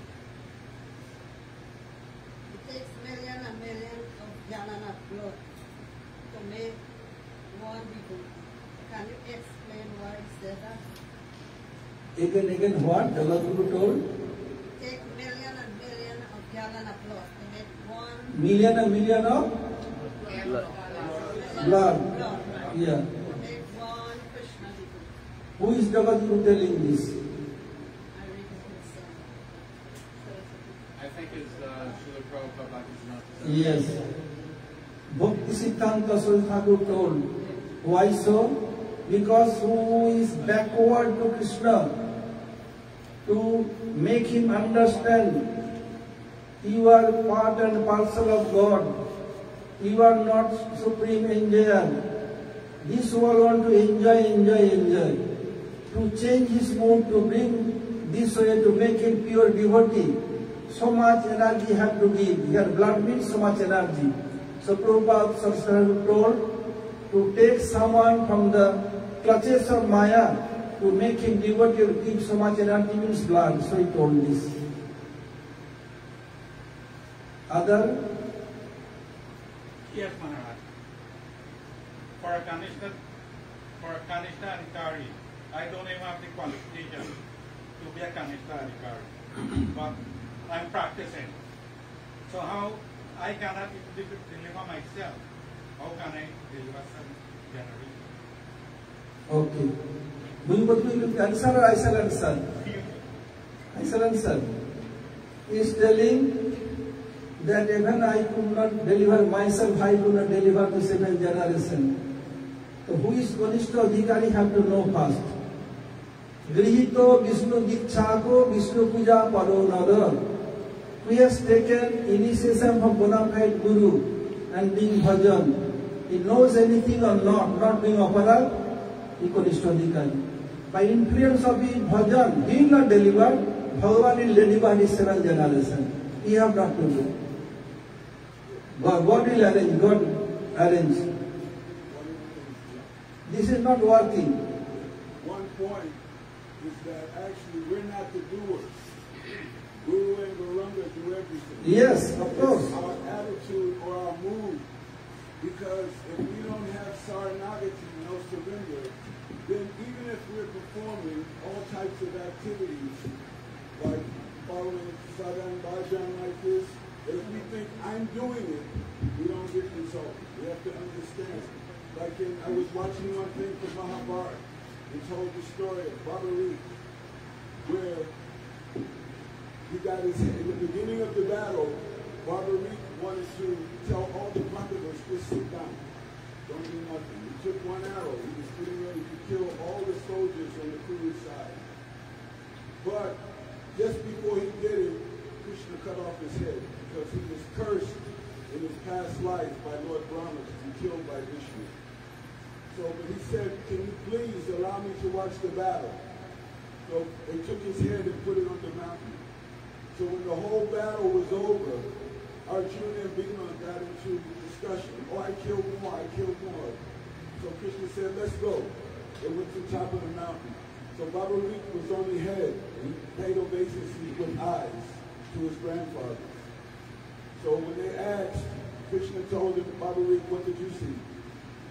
it takes millions and millions of gallons of blood to make one devotee. Can you explain why he said that? Again, what? Jagadguru told? Take millions and millions of gallons of blood to make one Million and million of blood. Yeah. to make one Krishna devotee. Who is Jagadguru telling this? I read it in some. I think it's Srila Prabhupada is not. Yes. Bhakti Siddhanta Saraswati Thakur told. Why so? Because who is backward to Krishna, to make him understand you are part and parcel of God. You are not supreme enjoyer. This world want to enjoy. To change his mood, to bring this way, to make him pure devotee. So much energy you have to give. Your blood means so much energy. So Prabhupada Saraswati told to take someone from the clutches of Maya, to make him devotee or give so much energy means blood. So he told this. Other? Yes, Maharaj. For a Kanishta Adhikari, I don't even have the qualification to be a Kanishta Adhikari. But I'm practicing. So how I cannot deliver myself? How can I deliver some generation? Okay. Will you answer or I shall answer? I shall answer. He is telling that even I could not deliver myself, I could not deliver to 7th generation. So who is Kanishta Adhikari have to know first. Grihito Vishnu Dikshako Vishnu Puja Paronada. Who has taken initiation from bona fide Guru and doing bhajan. He knows anything or not doing opera, he Kanishta Adhikari. By influence of his bhajan, he will not deliver, Bhagavan will deliver his 7th generation. He have not to do. God will arrange, God arrange. This is not working. One point is that actually we're not the doers. Guru and Gauranga do everything. Yes, of course. It's our attitude or our mood. Because if we don't have Saranagati, no surrender, then even if we're performing all types of activities, like following Sadhan Bhajan like this, if we think I'm doing it, we don't get results. We have to understand. Like I was watching one thing from Mahabharata. It told the story of Babari, where he got his head. In the beginning of the battle, Babari wanted to tell all the Pandavas, just sit down. Don't do nothing. He took one arrow. He was getting ready to kill all the soldiers on the Kuru side. But just before he did it, Krishna cut off his head because he was cursed in his past life by Lord Brahma to be killed by Vishnu. So but he said, can you please allow me to watch the battle? So they took his head and put it on the mountain. So when the whole battle was over, Arjuna and Bhima got into discussion. Oh, I killed more. So Krishna said, let's go. They went to the top of the mountain. So Babari was on the head, and he paid obeisances with eyes to his grandfather. So when they asked, Krishna told him, Babari, what did you see?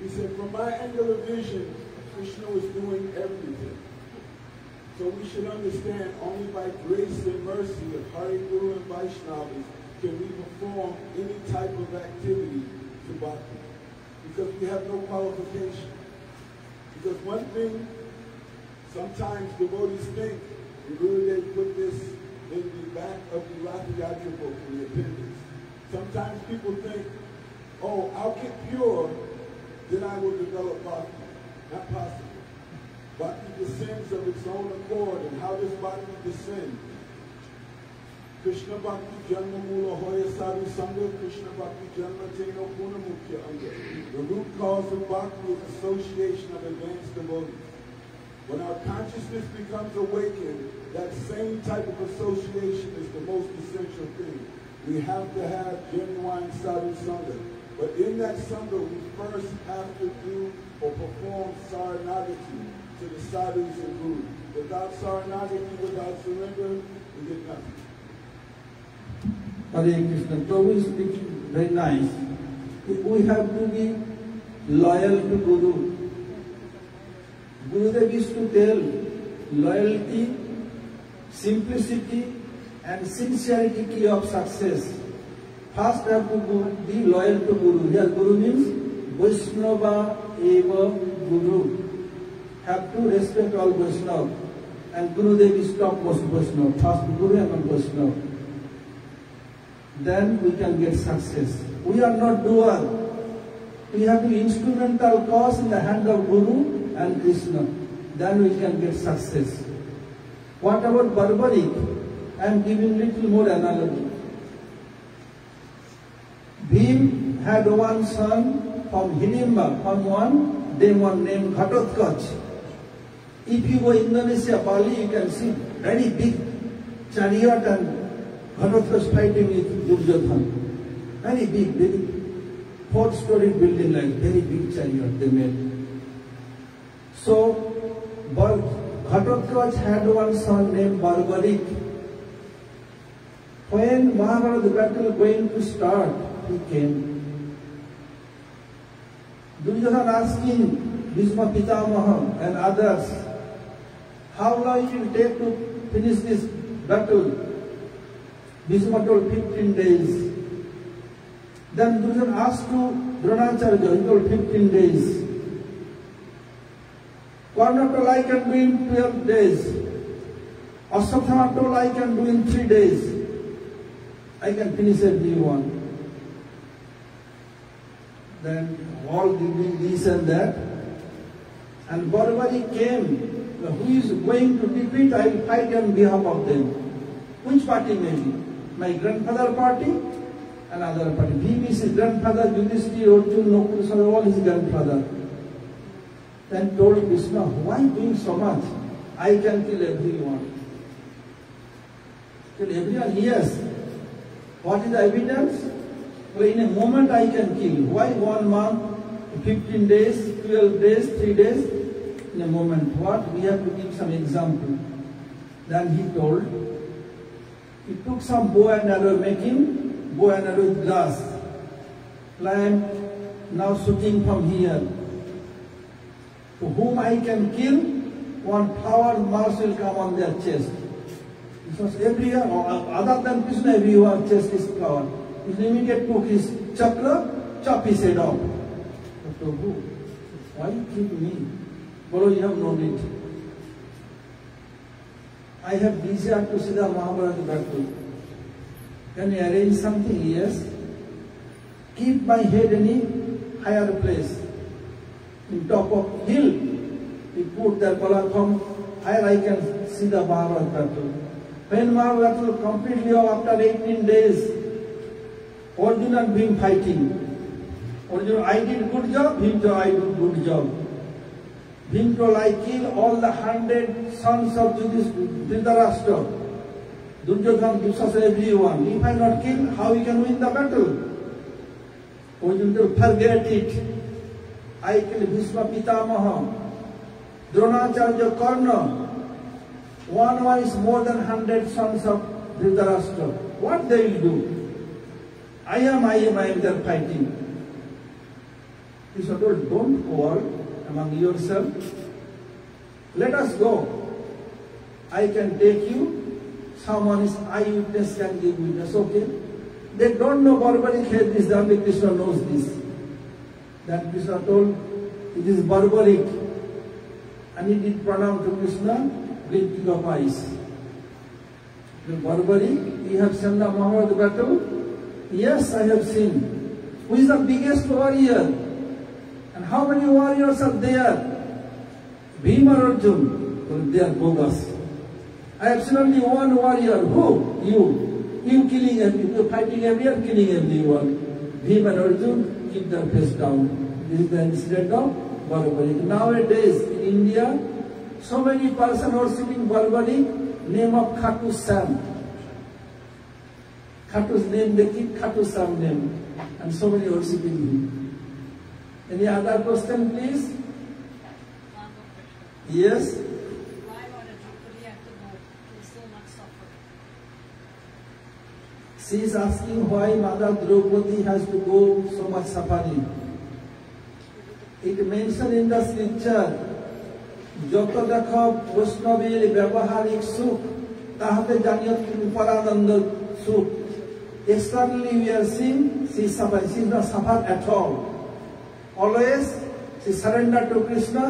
He said, from my angle of vision, Krishna was doing everything. So we should understand only by grace and mercy of Hari Guru and Vaishnavas can we perform any type of activity to bhakti. Because we have no qualification. Because one thing, sometimes devotees think, and Gurudev put this in the back of the Ratha Yatra book, in the appendix. Sometimes people think, oh, I'll get pure, then I will develop bhakti. Not possible. Bhakti descends of its own accord, and how does bhakti descend? Krishna Bhakti Janma Mula Hoya Sadhu Sangha, Krishna Bhakti Janma Teno Puna Mukhya Anga. The root cause of bhakti is association of advanced devotees. When our consciousness becomes awakened, that same type of association is the most essential thing. We have to have genuine sadhu sangha. But in that sangha, we first have to do or perform saranagati to the sadhus and gurus. Without saranagati, without surrender, we get nothing. Hare Krishna, Prabhu is speaking very nice. We have to be loyal to Guru. Gurudev used to tell loyalty, simplicity and sincerity key of success. First have to be loyal to Guru. Here Guru means Vaishnava eva Guru. Have to respect all Vaishnava. And Gurudev is topmost Vaishnava. First Guru and then Vaishnava. Then we can get success. We are not doer. We have to be instrumental cause in the hand of Guru and Krishna. Then we can get success. What about barbaric? I am giving little more analogy. Bhim had one son from Hidimba, from one demon named Ghatotkacha. If you go Indonesia, Bali, you can see very big chariot and Ghatotkacha fighting with Duryodhana. Very big, very 4-story building, like very big chariot they made. So, Ghatotkacha had one son named Barbaric. When Mahabharata battle going to start, he came. Duryodhana asking Bhishma Pitamaha and others, how long it will take to finish this battle? Bhishma told 15 days. Then Duryodhana asked to Dronacharya, he told 15 days. Karna told I can do in 12 days. Ashwatthama told I can do in 3 days. I can finish everyone. Then all did this and that. And Barbari came. Who is going to defeat? I will fight on behalf of them. Which party may be? My grandfather party? Another party. Bhim is his grandfather, Yudhishthira, Arjuna, Nakusana, all his grandfather. Then told Krishna, why doing so much? I can kill everyone. Kill everyone? Yes. What is the evidence? Well, in a moment I can kill. Why 1 month, 15 days, 12 days, 3 days? In a moment. What? We have to give some example. Then he told, he took some bow and arrow, making bow and arrow with glass. Climb, now shooting from here. To whom I can kill, one flower mass will come on their chest. This was everywhere, other than Krishna, everywhere chest is flower. He immediately took his chakra, chop his head off. But Prabhu, why kill me? Bolo, you have no need. I have desire to see the Mahabharata battle. Can you arrange something? Yes. Keep my head in a higher place. In top of hill, he put the palatham, higher I can see the Mahabharata battle. When Mahabharata battle completely after 18 days, Arjuna and Bhim fighting. Arjuna, I did good job, Bhim told I did good job. Bhim told I kill all the 100 sons of Dhritarashtra. Duryodhana gives us everyone. If I not kill, how we can win the battle? Arjuna told, forget it. I kill Bhishma Pitamaha, Dronacharya, Karna. One is more than 100 sons of Dhritarashtra. What they will do? I am there fighting. Krishna told, don't quarrel among yourself. Let us go. I can take you. Someone is eyewitness can give witness. Okay. They don't know barbaric hate this. Only Krishna knows this. Then Krishna told, it is barbaric. And he did pranam to Krishna, blinking of eyes. The barbaric, you have seen the Mahabharata battle? Yes, I have seen. Who is the biggest warrior? And how many warriors are there? Bhima or Arjun. Well, they are bogus. I have seen only one warrior. Who? You. You killing everyone, you fighting everyone, killing everyone. Bhima and Arjun keep their face down. This is the incident of barbaric. Nowadays in India, so many persons worshipping barbaric, name of Khatu Sam. Khatu's name, they keep Khatu Sam name. And so many worshipping him. Any other question, please? Yes? Why would Draupadi have to go through so much suffering? She is asking why Mother Draupadi has to go so much suffering. It mentioned in the scripture, যত দেখো বৈষ্ণবের ব্যবহারিক সুখ তাহাতে জানিও উপারানন্দ সুখ. Externally we are seeing she is suffering. She is not suffered at all. Always she surrendered to Krishna,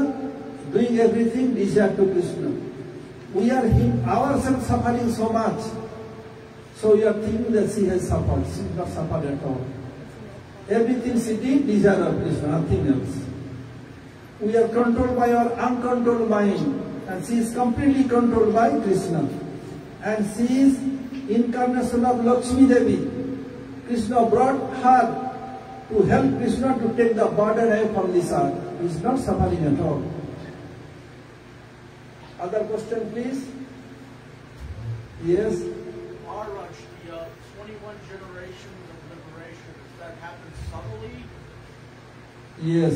doing everything desire to Krishna. We are ourselves suffering so much. So you are thinking that she has suffered. She is not suffered at all. Everything she did, desire of Krishna, nothing else. We are controlled by our uncontrolled mind, and she is completely controlled by Krishna. And she is incarnation of Lakshmi Devi. Krishna brought her to help Krishna to take the burden away from this earth. He is not suffering at all. Other question, please? Yes? Maharaj, the 21 generations of liberation, does that happen subtly? Yes.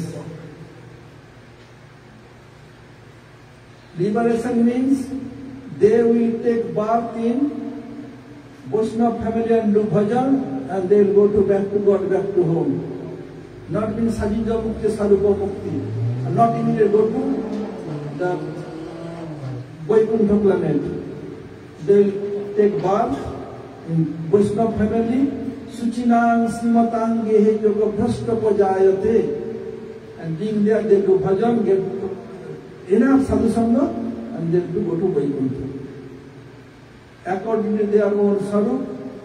Liberation means they will take birth in Vaishnava family and do bhajan, and they will go to back to God, back to home. Not means Sajija Mukti, Sarupa Mukti. And not immediately go to the Vaikuntha planet. They will take birth in Vaishnava family. Suchinang Srimatang Gehe Yoga Bhrashta Pajayate. And being there, they do bhajan, get enough sadhusanga, and then to go to Vaikuntha. According to their own sadhu,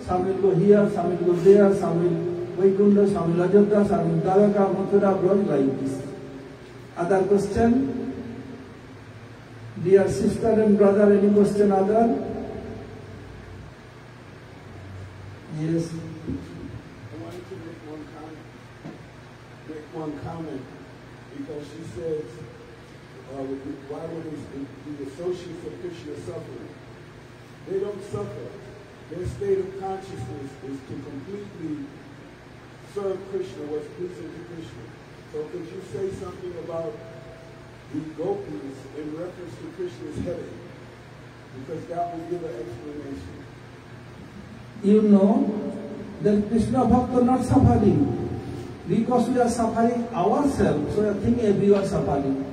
some will go here, some will go there, some will Vaikuntha, some will Ajanta, some will Dwaraka, Mathura, Braj, like this. Other question? Dear sister and brother, any question other? Yes. I wanted to make one comment because she says, why would the associates of Krishna suffer? They don't suffer. Their state of consciousness is to completely serve Krishna, what's pleasing to Krishna. So could you say something about the gopis in reference to Krishna's headache? Because that will give an explanation. You know that Krishna Bhakta are not suffering. Because we are suffering ourselves, so we are thinking everyone suffering.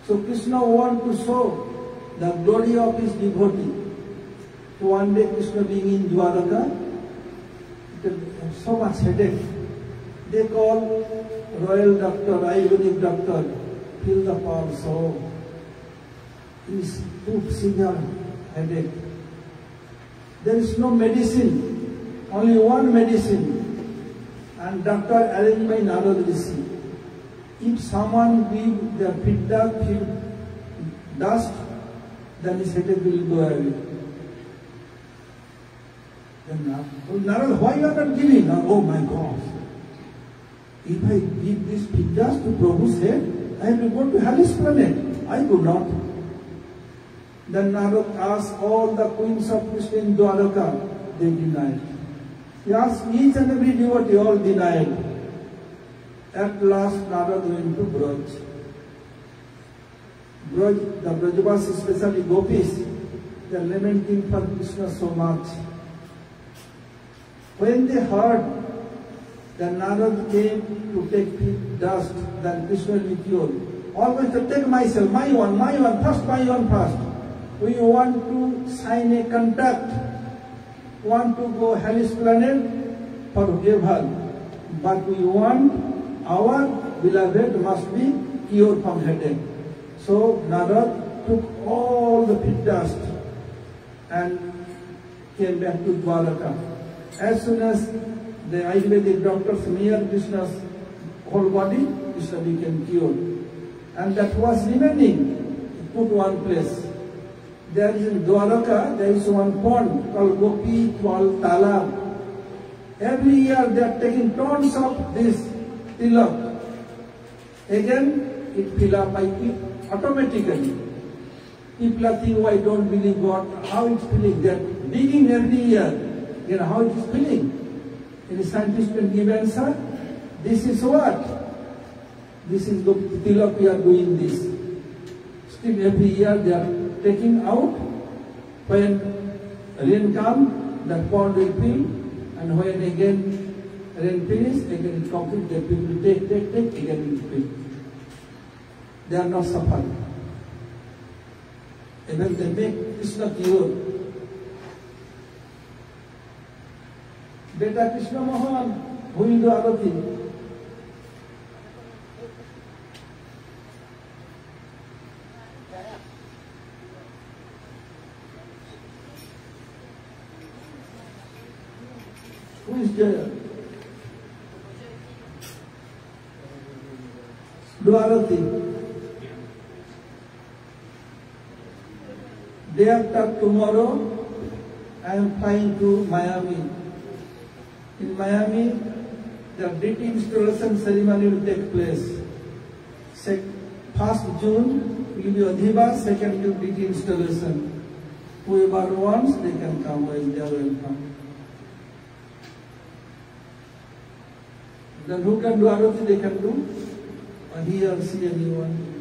So Krishna wants to show the glory of his devotee. So one day Krishna being in Dwaraka, so much headache. They call royal doctor, Ayurvedic doctor, feel the pulse, so he's too severe headache. There is no medicine, only one medicine, and doctor arranged by Narad Rishi. If someone give their feedback, dust, then his headache will go away. Then Narad, why you are not giving? Oh my God. If I give this feedback to Prabhu's head, I will go to Hari's planet. I could not. Then Narad asked all the queens of Krishna in Dwaraka, they denied. He asked each and every devotee, all denied. At last Narad went to Braj. Braj, the Brajavas, especially gopis, they are lamenting for Krishna so much. When they heard Then Narad came to take dust, then Krishna will be cured. Always to take myself, my one, first my one first. We want to sign a contract, want to go hellish planet for heaven, but we want our beloved must be cured from headache. So Narad took all the pit dust and came back to Dwaraka. As soon as the Ayurvedic doctors near Krishna's whole body, Krishna became cured. And that was remaining, put one place. There is in Dwaraka, there is one pond called Gopi, called Talab. Every year they are taking tons of this tilak. Again, it fill up by automatically. People are thinking, why don't believe God? How it's filling? They are digging every year. You know how it is filling? Any scientist can give answer? This is what? This is the tilak we are doing this. Still every year they are taking out. When rain comes, that pond will fill, and when again rain finish, again it complete, the people take, again it fill. They are not suffering. Even they make Krishna cure. Beta Krishna Mohan, who will do Arati? Who is there? Do Arati. Day after tomorrow, I am flying to Miami. In Miami, the DT installation ceremony will take place. 1st June will be Adhiva, 2nd June DT installation. Whoever wants, they can come, they are welcome. Then who can do Arati, they can do. Or he or she, anyone.